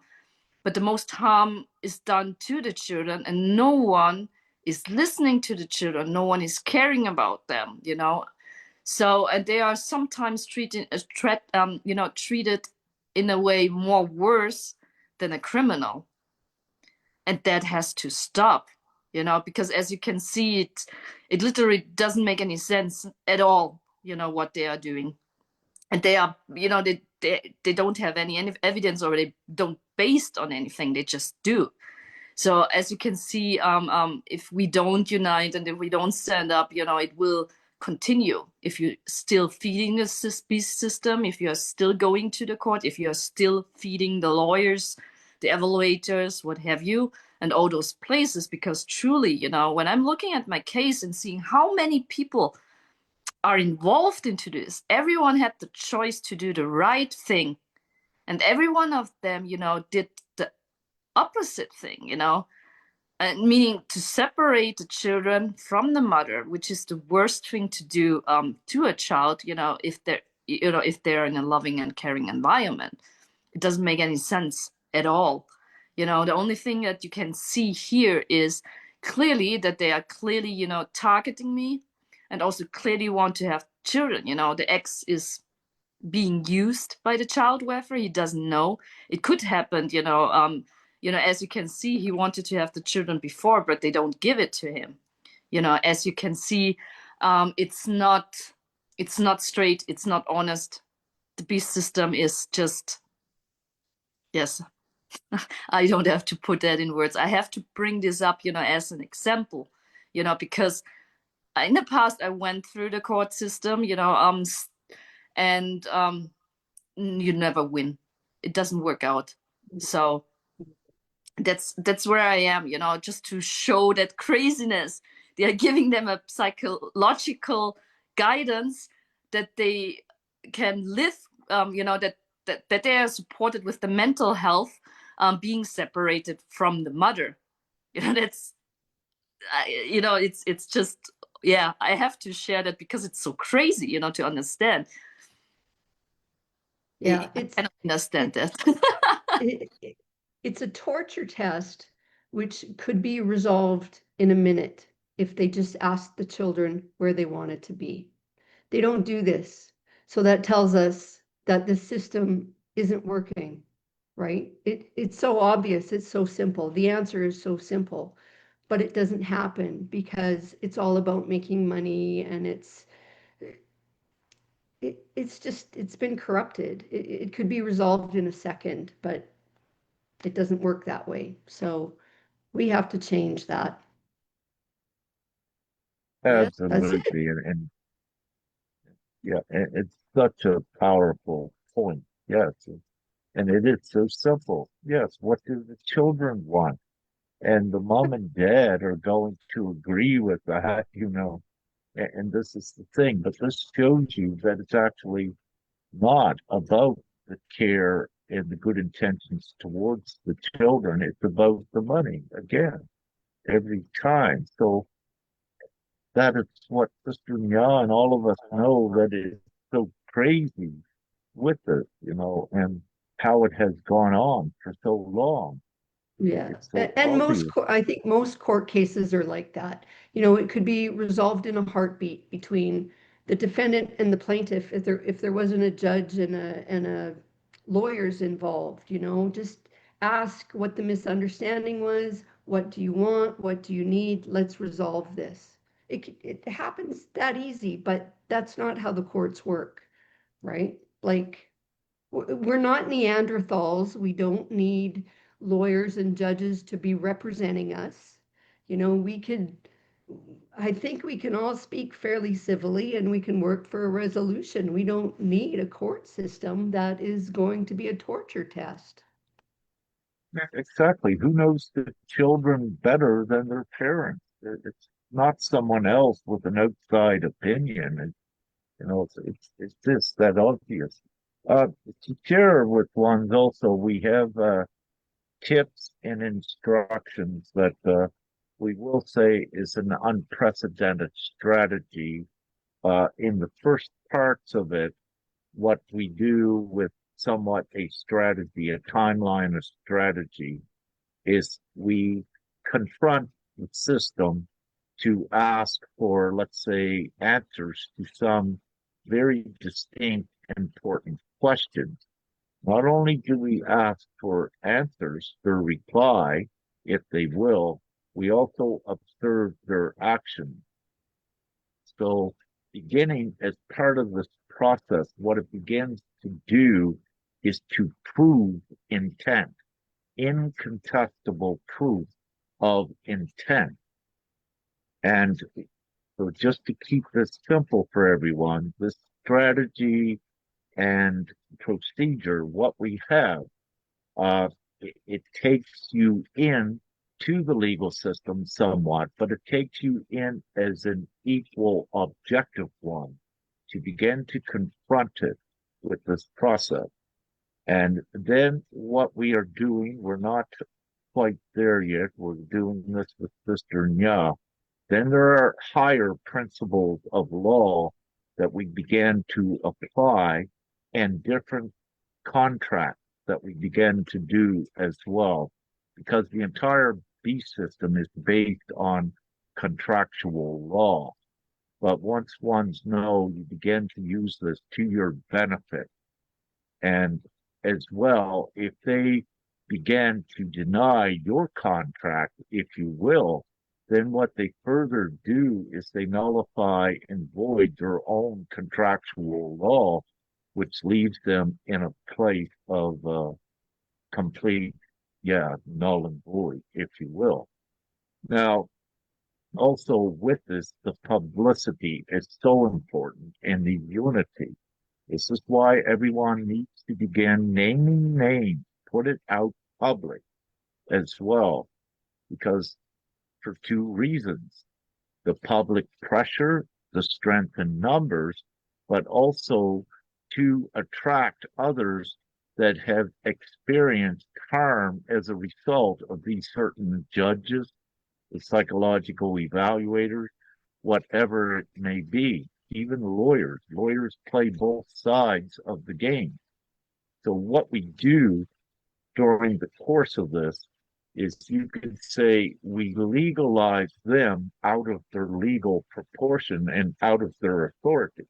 But the most harm is done to the children, and no one is listening to the children. No one is caring about them. So, and they are sometimes treated in a way more worse than a criminal, and that has to stop. Because as you can see, it literally doesn't make any sense at all. What they are doing, and they are, they don't have any evidence, or they don't based on anything. They just do. So as you can see, if we don't unite and if we don't stand up, it will continue. If you're still feeding the beast system, if you're still going to the court, if you're still feeding the lawyers, the evaluators, what have you, and all those places, because truly, when I'm looking at my case and seeing how many people are involved into this, everyone had the choice to do the right thing. And every one of them, did the opposite thing, meaning to separate the children from the mother, which is the worst thing to do to a child, if they're in a loving and caring environment. It doesn't make any sense at all. The only thing that you can see here is clearly that they are clearly, targeting me, and also clearly want to have children. The ex is being used by the child welfare. He doesn't know. It could happen, as you can see, he wanted to have the children before, but they don't give it to him. As you can see, it's not straight, it's not honest. The beast system is just, yes. I don't have to put that in words. I have to bring this up, as an example, because in the past I went through the court system, and you never win. It doesn't work out. So that's where I am, just to show that craziness. They are giving them a psychological guidance that they can live, that they are supported with the mental health, being separated from the mother. That's it's just, yeah, I have to share that because it's so crazy, to understand. Yeah, I cannot understand it, that. it it's a torture test which could be resolved in a minute if they just asked the children where they wanted to be. They don't do this. So that tells us that the system isn't working, right? It's so obvious, it's so simple. The answer is so simple, but it doesn't happen because it's all about making money, and it's just it's been corrupted. It could be resolved in a second, but it doesn't work that way. So we have to change that. Yeah, that's it. Absolutely. And yeah, it's such a powerful point. Yes. And it is so simple. Yes. What do the children want? And the mom and dad are going to agree with that, and this is the thing, but this shows you that it's actually not about the care and the good intentions towards the children. It's about the money again, every time. So that is what Sister Nya and all of us know that is so crazy with it, and how it has gone on for so long. Yeah, It's so and obvious. I think most court cases are like that. It could be resolved in a heartbeat between the defendant and the plaintiff if there wasn't a judge and a lawyers involved. Just ask what the misunderstanding was. What do you want? What do you need? Let's resolve this. It happens that easy, but that's not how the courts work, right? Like, we're not Neanderthals. We don't need lawyers and judges to be representing us. We could, I think we can all speak fairly civilly and we can work for a resolution. We don't need a court system that is going to be a torture test. Yeah, exactly. Who knows the children better than their parents? It's not someone else with an outside opinion. It's just that obvious. Uh, to share with ones also, we have tips and instructions that we will say is an unprecedented strategy. In the first parts of it, what we do with somewhat a strategy, a timeline, a strategy, is we confront the system to ask for, let's say, answers to some very distinct, important questions. Not only do we ask for answers, their reply, if they will, we also observe their actions. So, beginning as part of this process, what it begins to do is to prove intent, incontestable proof of intent. And so, just to keep this simple for everyone, this strategy and procedure, what we have, it takes you in to the legal system somewhat, but it takes you in as an equal objective one to begin to confront it with this process. And then what we are doing, we're not quite there yet. We're doing this with Sister Nya. Then there are higher principles of law that we began to apply and different contracts that we began to do as well, because the entire B system is based on contractual law. But once ones know, you begin to use this to your benefit. And as well, if they begin to deny your contract, if you will, then what they further do is they nullify and void their own contractual law, which leaves them in a place of complete, yeah, null and void, if you will. Now, also with this, the publicity is so important and the unity. This is why everyone needs to begin naming names, put it out public as well, because for two reasons: the public pressure, the strength in numbers, but also to attract others that have experienced harm as a result of these certain judges, the psychological evaluators, whatever it may be. Even lawyers. Lawyers play both sides of the game. So what we do during the course of this is, you could say, we legalize them out of their legal proportion and out of their authority.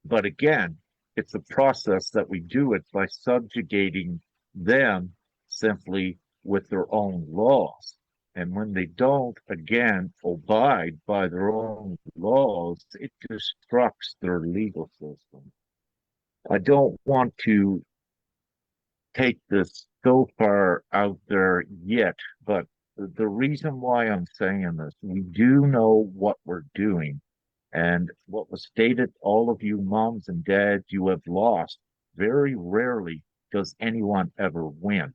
But again, it's a process that we do it by subjugating them simply with their own laws. And when they don't, again, abide by their own laws, it destructs their legal system. I don't want to take this so far out there yet, but the reason why I'm saying this, we do know what we're doing. And what was stated, all of you moms and dads, you have lost. Very rarely does anyone ever win.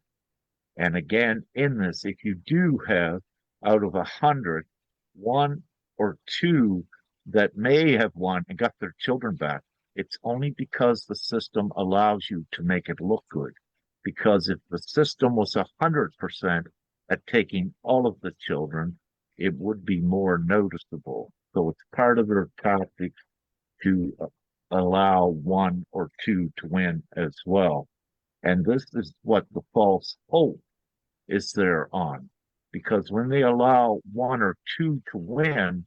And again, in this, if you do have out of 100, one or two that may have won and got their children back, it's only because the system allows you to make it look good. Because if the system was 100% at taking all of the children, it would be more noticeable. So it's part of their tactics to allow one or two to win as well. And this is what the false hope is there on. Because when they allow one or two to win,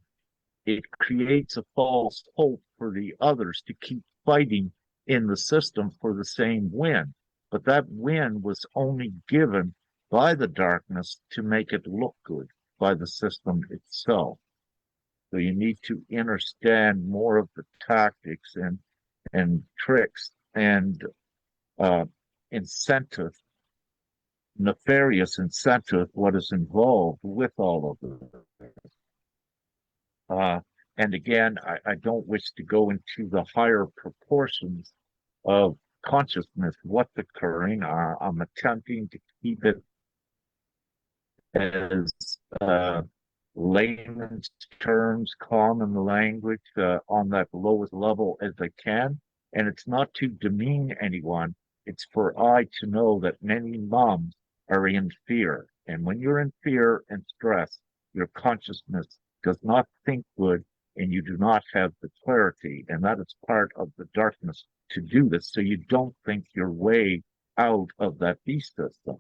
it creates a false hope for the others to keep fighting in the system for the same win. But that win was only given by the darkness to make it look good by the system itself. So you need to understand more of the tactics and tricks and uh, incentive, nefarious incentive, what is involved with all of it. Uh, and again, I don't wish to go into the higher proportions of consciousness, what's occurring. I'm attempting to keep it as layman's terms, common language, on that lowest level as I can. And it's not to demean anyone. It's for I to know that many moms are in fear. And when you're in fear and stress, your consciousness does not think good and you do not have the clarity. And that is part of the darkness to do this. So you don't think your way out of that beast system.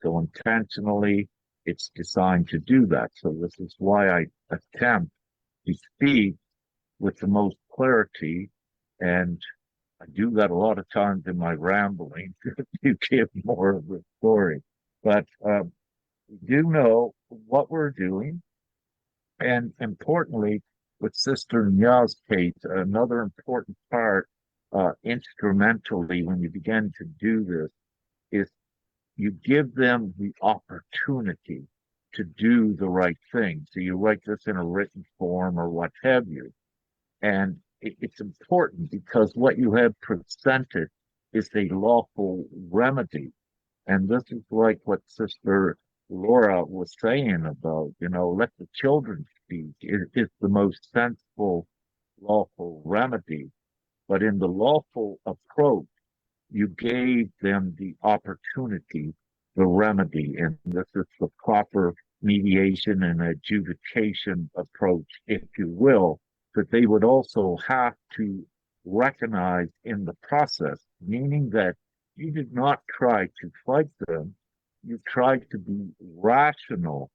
So intentionally, it's designed to do that. So this is why I attempt to speak with the most clarity. And I do that a lot of times in my rambling to give more of the story. But we do know what we're doing. And importantly, with Sister Nya's case, another important part instrumentally when you begin to do this is you give them the opportunity to do the right thing. So you write this in a written form or what have you. And it's important because what you have presented is a lawful remedy. And this is like what Sister Laura was saying about, let the children speak. It is the most sensible, lawful remedy. But in the lawful approach, you gave them the opportunity, the remedy, and this is the proper mediation and adjudication approach, if you will, that they would also have to recognize in the process, meaning that you did not try to fight them, you tried to be rational,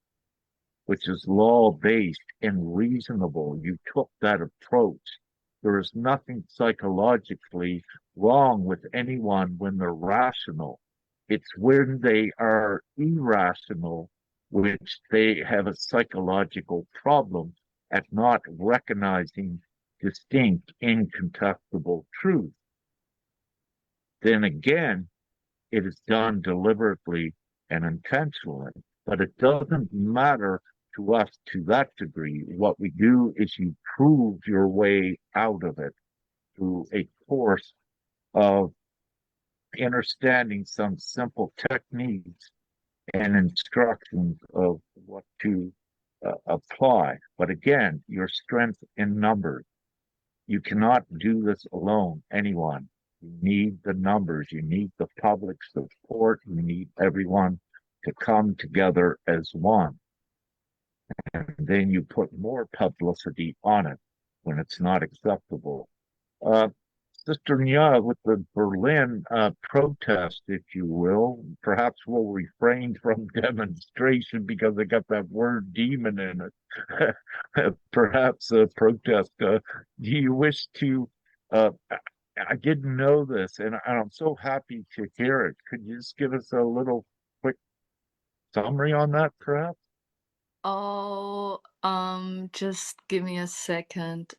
which is law-based and reasonable. You took that approach. There is nothing psychologically wrong with anyone when they're rational. It's when they are irrational, which they have a psychological problem at not recognizing distinct, incontestable truth. Then again, it is done deliberately and intentionally. But it doesn't matter to us to that degree. What we do is you prove your way out of it through a course of understanding some simple techniques and instructions of what to apply. But again, your strength in numbers. You cannot do this alone, anyone. You need the numbers, you need the public support, you need everyone to come together as one. And then you put more publicity on it when it's not acceptable. Uh, Sister Nya, with the Berlin protest, if you will, perhaps we'll refrain from demonstration because they got that word demon in it. Perhaps a protest. Do you wish to? I didn't know this, and I'm so happy to hear it. Could you just give us a little quick summary on that, perhaps? Oh, just give me a second.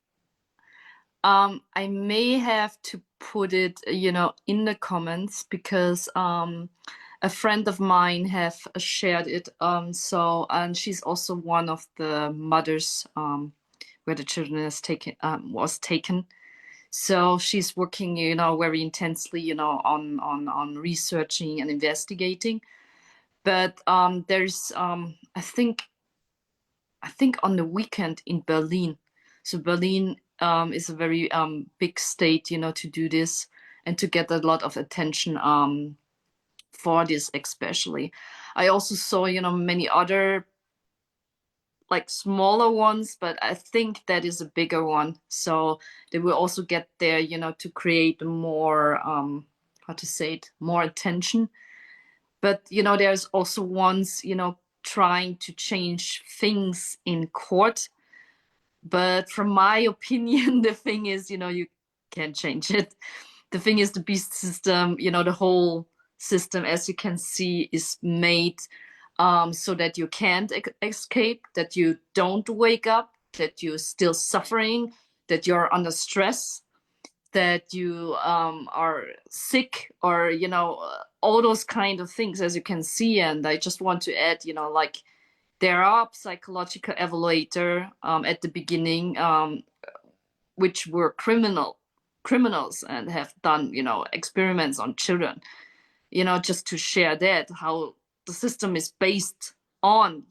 I may have to put it, in the comments because a friend of mine have shared it. And she's also one of the mothers where the children was taken. So she's working, very intensely, on researching and investigating. But there's I think on the weekend in Berlin. So Berlin is a very big state, to do this and to get a lot of attention for this especially. I also saw, many other like smaller ones, but I think that is a bigger one. So they will also get there, to create more, how to say it, more attention. But, there's also ones, trying to change things in court. But from my opinion, the thing is, you can't change it. The thing is, the beast system, the whole system, as you can see, is made so that you can't escape, that you don't wake up, that you're still suffering, that you're under stress, that you are sick, or, all those kind of things, as you can see. And I just want to add, like, there are psychological evaluator at the beginning, which were criminals and have done, experiments on children, just to share that, how the system is based on,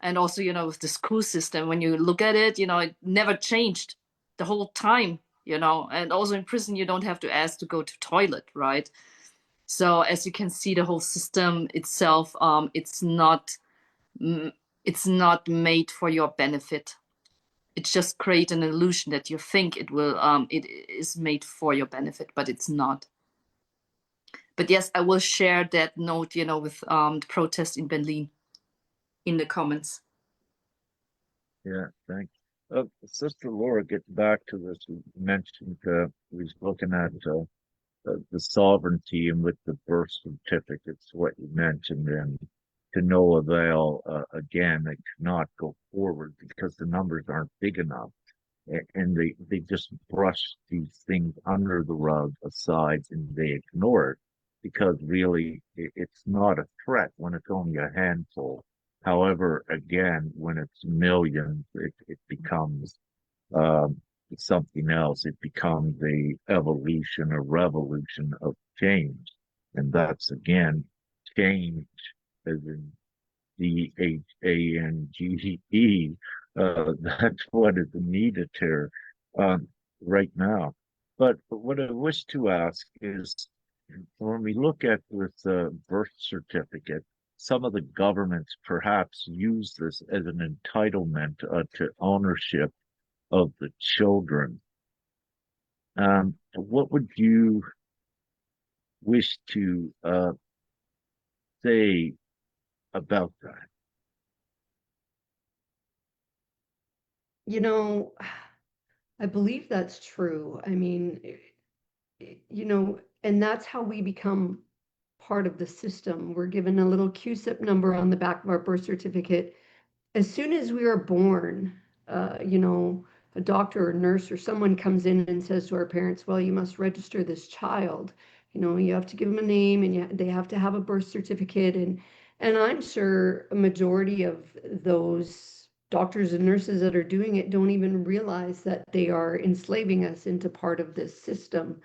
and also, with the school system, when you look at it, it never changed the whole time, and also in prison, you don't have to ask to go to toilet, right? So as you can see, the whole system itself, it's not made for your benefit. It just creates an illusion that you think it is made for your benefit, but it's not. But yes, I will share that note, with the protest in Berlin in the comments. Yeah, thanks. Sister Laura, get back to this. You mentioned we was looking at the sovereignty and with the birth certificates, what you mentioned, and to no avail. Again, they cannot go forward because the numbers aren't big enough, and they just brush these things under the rug aside and they ignore it because really it's not a threat when it's only a handful. However, again, when it's millions, it becomes um, something else. It becomes the evolution or revolution of change. And that's again change as in CHANGE. That's what is needed here right now. But what I wish to ask is when we look at this birth certificate, some of the governments perhaps use this as an entitlement to ownership of the children. What would you wish to say about that? You know, I believe that's true. I mean, and that's how we become part of the system. We're given a little QSIP number on the back of our birth certificate. As soon as we are born, a doctor or nurse or someone comes in and says to our parents, well, you must register this child. You have to give them a name and they have to have a birth certificate. And I'm sure a majority of those doctors and nurses that are doing it don't even realize that they are enslaving us into part of this system.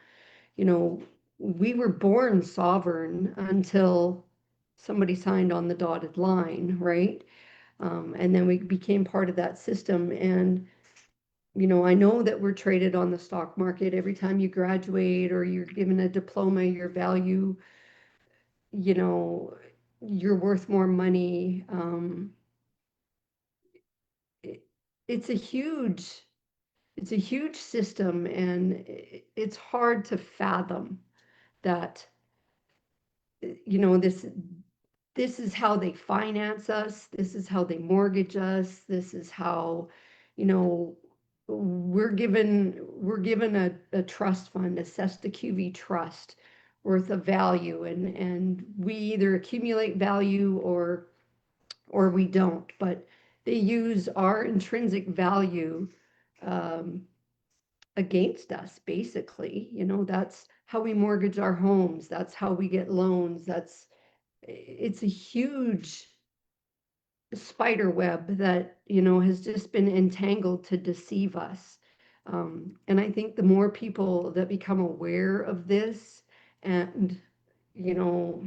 You know, we were born sovereign until somebody signed on the dotted line, right? And then we became part of that system. And, you know, I know that we're traded on the stock market. Every time you graduate or you're given a diploma, your value, you know, you're worth more money. It, it's a huge, it's a huge system, and it's hard to fathom that, you know, this is how they finance us. This is how they mortgage us. This is how, you know, we're given a trust fund, a Sesta QV trust worth of value, and we either accumulate value or we don't. But they use our intrinsic value um, against us, basically. You know, that's how we mortgage our homes. That's how we get loans. It's a huge spider web that, you know, has just been entangled to deceive us. And I think the more people that become aware of this and, you know,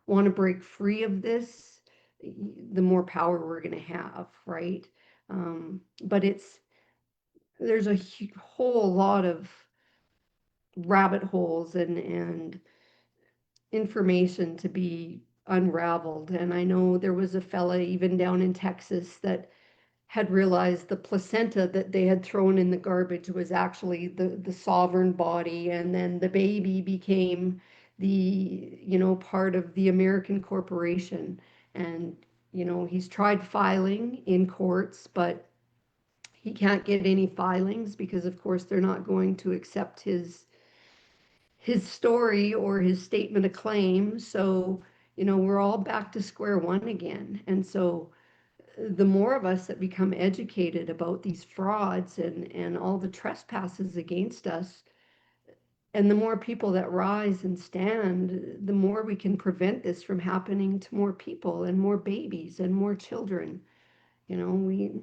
want to break free of this, the more power we're going to have, right? But there's a whole lot of rabbit holes and information to be unraveled. And I know there was a fella even down in Texas that had realized the placenta that they had thrown in the garbage was actually the sovereign body, and then the baby became the, you know, part of the American corporation. And, you know, he's tried filing in courts, but he can't get any filings because of course they're not going to accept his story or his statement of claim. So, you know, we're all back to square one again. And so the more of us that become educated about these frauds and all the trespasses against us, and the more people that rise and stand, the more we can prevent this from happening to more people and more babies and more children. You know,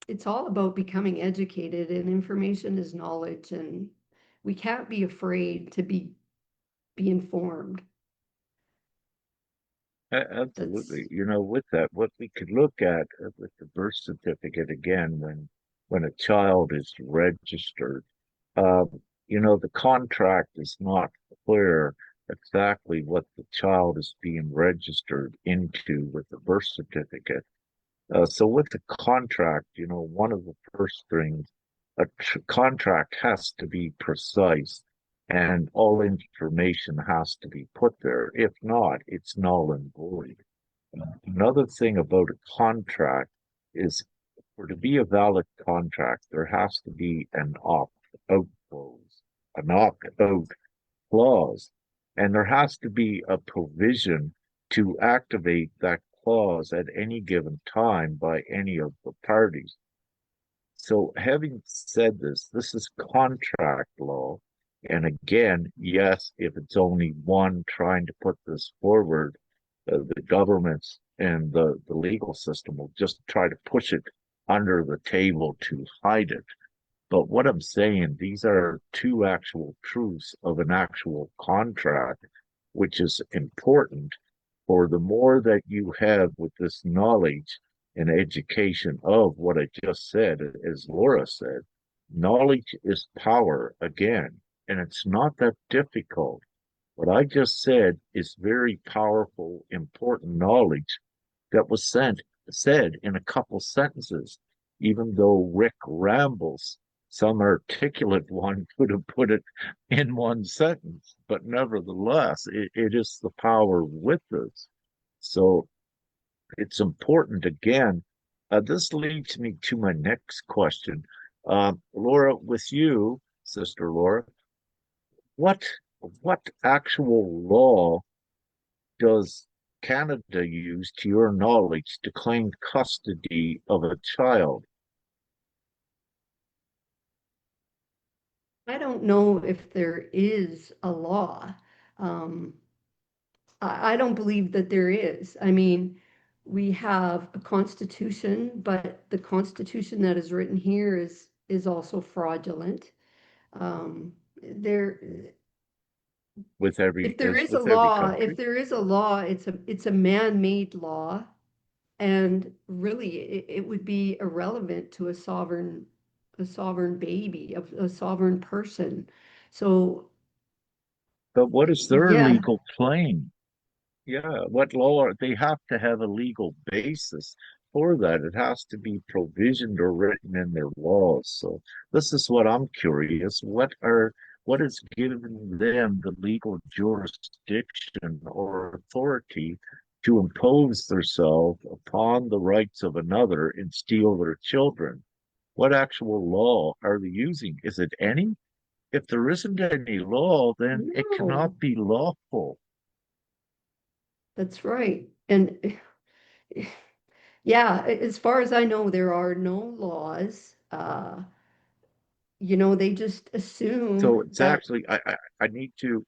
it's all about becoming educated, and information is knowledge, and we can't be afraid to be informed. Absolutely. That's You know, with that, what we could look at with the birth certificate again, when a child is registered, uh, you know, the contract is not clear exactly what the child is being registered into with the birth certificate. So with the contract, you know, one of the first things, a contract has to be precise and all information has to be put there. If not, it's null and void. Another thing about a contract is for to be a valid contract, there has to be an opt-out clause, an opt-out clause. And there has to be a provision to activate that clause at any given time by any of the parties. So, having said this, this is contract law. And again, yes, if it's only one trying to put this forward, the governments and the legal system will just try to push it under the table to hide it. But what I'm saying, these are two actual truths of an actual contract, which is important. For the more that you have with this knowledge and education of what I just said, as Laura said, knowledge is power again, and it's not that difficult. What I just said is very powerful, important knowledge that was said in a couple sentences, even though Rick rambles. Some articulate one could have put it in one sentence, but nevertheless, it is the power with us. So it's important again. This leads me to my next question. Laura, with you, Sister Laura, what what actual law does Canada use, to your knowledge, to claim custody of a child? I don't know if there is a law. Um, I don't believe that there is. I mean, we have a constitution, but the constitution that is written here is also fraudulent. There, with every if there as is a with every law, if country. there is a law, it's a man-made law, and really it would be irrelevant to a sovereign baby, a sovereign person. So But what is their yeah, legal claim? Yeah, what law they have to have a legal basis for that. It has to be provisioned or written in their laws. So this is what I'm curious. What is giving them the legal jurisdiction or authority to impose themselves upon the rights of another and steal their children? What actual law are they using? Is it any? If there isn't any law, then it no, cannot be lawful. that's right. And yeah, as far as I know, there are no laws. They just So assume it's that, actually I need to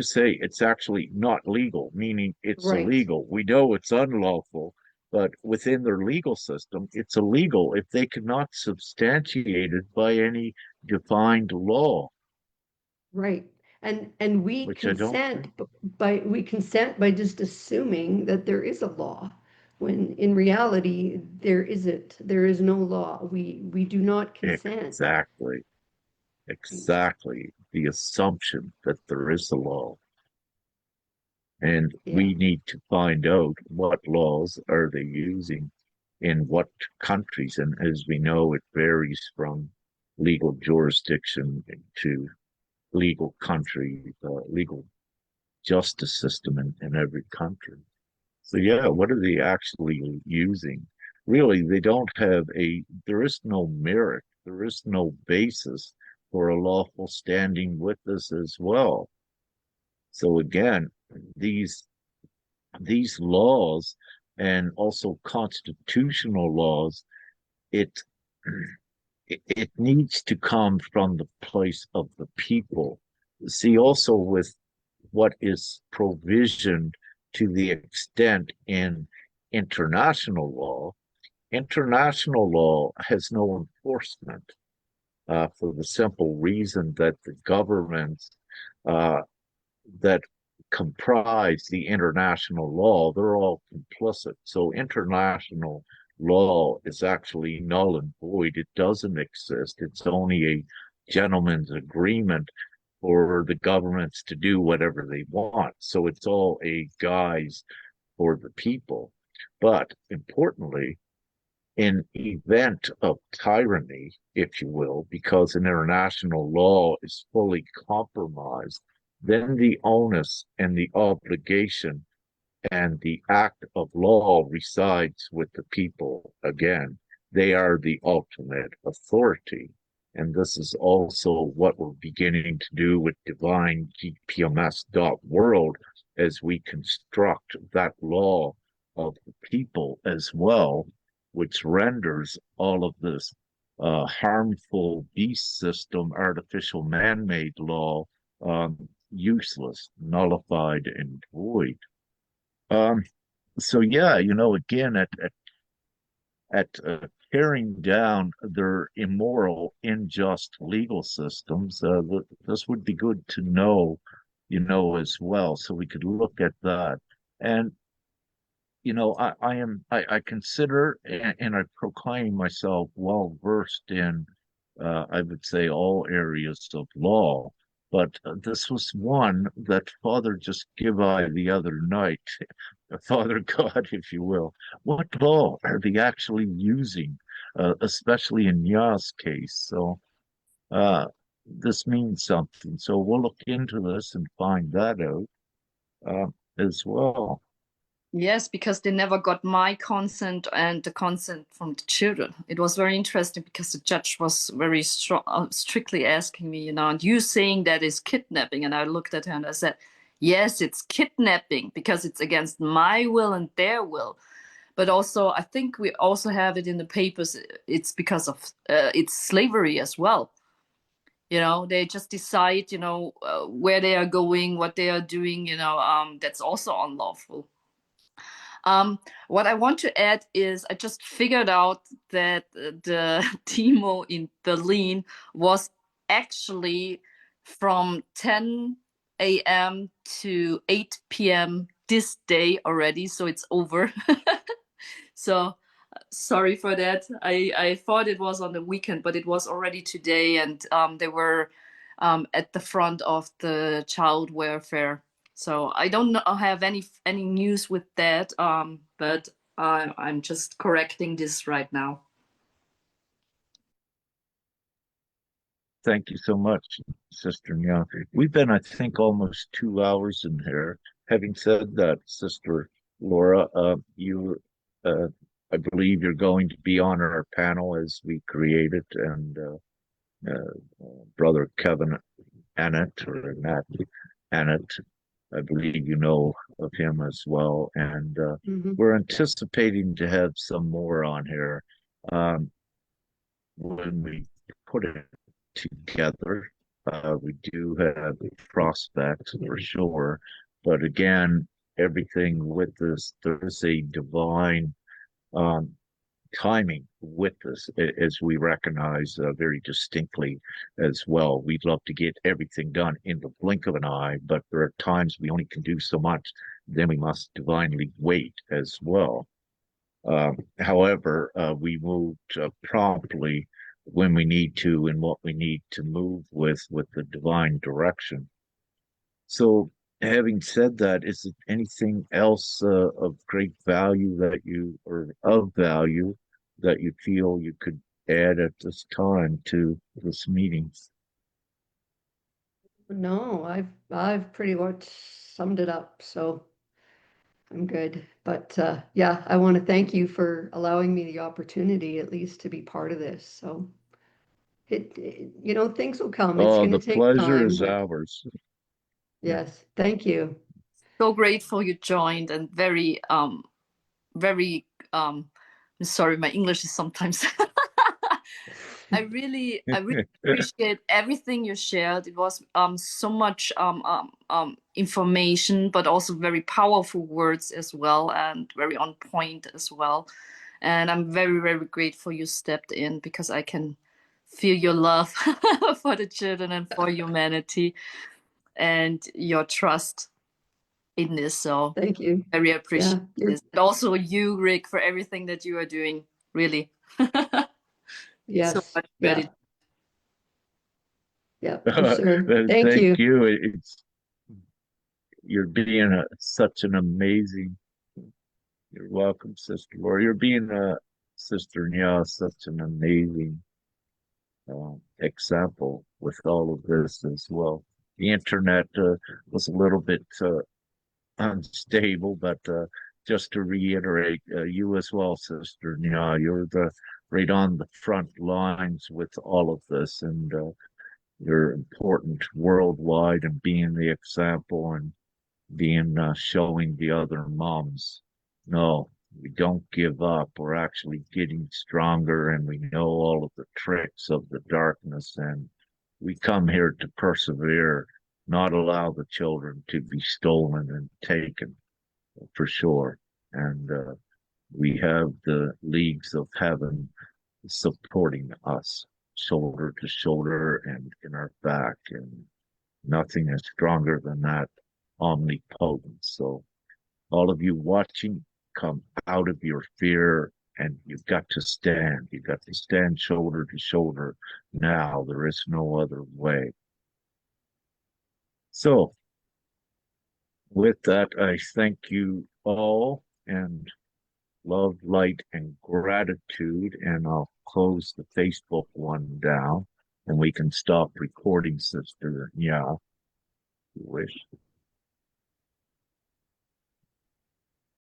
say it's actually not legal, meaning it's right, illegal. We know it's unlawful, but within their legal system, it's illegal if they cannot substantiate it by any defined law, right. And which I don't think. we consent by just assuming that there is a law, when in reality there isn't. There is no law. We do not consent. Exactly, exactly. The assumption that there is a law. And Yeah. we need to find out what laws are they using in what countries. And as we know, it varies from legal jurisdiction to legal country, legal justice system in every country. So yeah, what are they actually using? Really, they don't have there is no merit, there is no basis for a lawful standing with this as well. So again, these these laws and also constitutional laws, it it needs to come from the place of the people. See, also with what is provisioned to the extent in international law has no enforcement for the simple reason that the governments uh, that comprise the international law, they're all complicit. So international law is actually null and void. It doesn't exist. It's only a gentleman's agreement for the governments to do whatever they want. So it's all a guise for the people. But importantly, in event of tyranny, if you will, because an international law is fully compromised, then the onus and the obligation and the act of law resides with the people again. They are the ultimate authority. And this is also what we're beginning to do with divine-gpms.world as we construct that law of the people as well, which renders all of this harmful beast system, artificial man-made law useless, nullified, and void. Um, so yeah, again, at tearing down their immoral, unjust legal systems, this would be good to know, as well, so we could look at that. And I consider and I proclaim myself well versed in, I would say, all areas of law. But this was one that Father just give I the other night, Father God, if you will. What law are they actually using, especially in Ya's case? So uh, this means something. So we'll look into this and find that out uh, as well. Yes, because they never got my consent and the consent from the children. It was very interesting because the judge was very strictly asking me, and you saying that is kidnapping. And I looked at her and I said, yes, it's kidnapping because it's against my will and their will. But also, I think we also have it in the papers. It's because of it's slavery as well. They just decide, where they are going, what they are doing, that's also unlawful. What I want to add is I just figured out that the demo in Berlin was actually from 10 a.m. to 8 p.m. this day already, so it's over. So sorry for that. I thought it was on the weekend, but it was already today, and they were at the front of the child welfare. So I don't know, have any news with that, but I'm just correcting this right now. Thank you so much, Sister Nya. We've been, I think, almost 2 hours in here. Having said that, Sister Laura, uh, I believe you're going to be on our panel as we create it, and Brother Kevin Annett, or Nat Annett, I believe you know of him as well, and Mhm. we're anticipating to have some more on here. Um, when we put it together. We do have prospects for sure, but again, everything with this, there's a divine um, timing with this, as we recognize very distinctly as well. We'd love to get everything done in the blink of an eye, but there are times we only can do so much. Then we must divinely wait as well. However, we moved promptly when we need to and what we need to move with the divine direction. So, having said that, is it anything else of great value that you, or of value, that you feel you could add at this time to this meeting? No, I've pretty much summed it up, so I'm good. But yeah, I want to thank you for allowing me the opportunity at least to be part of this. So things will come. It's Oh, going to the take pleasure time, is but ours. Yeah. yes, thank you. So grateful you joined, and very I'm sorry, my English is sometimes I really appreciate everything you shared. It was so much information, but also very powerful words as well, and very on point as well. And I'm very, very grateful you stepped in, because I can feel your love for the children and for humanity, and your trust in this. So Thank you. very appreciate Yeah, you're this. And also you, Rick, for everything that you are doing. Really. So yes, much yeah, gratitude. yeah, for sure. Thank Thank you. you. You're being such an amazing. You're welcome, Sister Laura. You're being a Sister Nya, such an amazing example with all of this as well. The internet was a little bit unstable, but just to reiterate, you as well, Sister Nya, you're the right on the front lines with all of this, and you're important worldwide and being the example and being showing the other moms, no, we don't give up. We're actually getting stronger, and we know all of the tricks of the darkness, and we come here to persevere, not allow the children to be stolen and taken, for sure. And we have the leagues of heaven supporting us, shoulder to shoulder and in our back, and nothing is stronger than that omnipotence. So, all of you watching, come out of your fear, and you've got to stand. You've got to stand shoulder to shoulder now. There is no other way. So, with that, I thank you all, and love, light, and gratitude. And I'll close the Facebook one down, and we can stop recording, Sister. Yeah, you wish.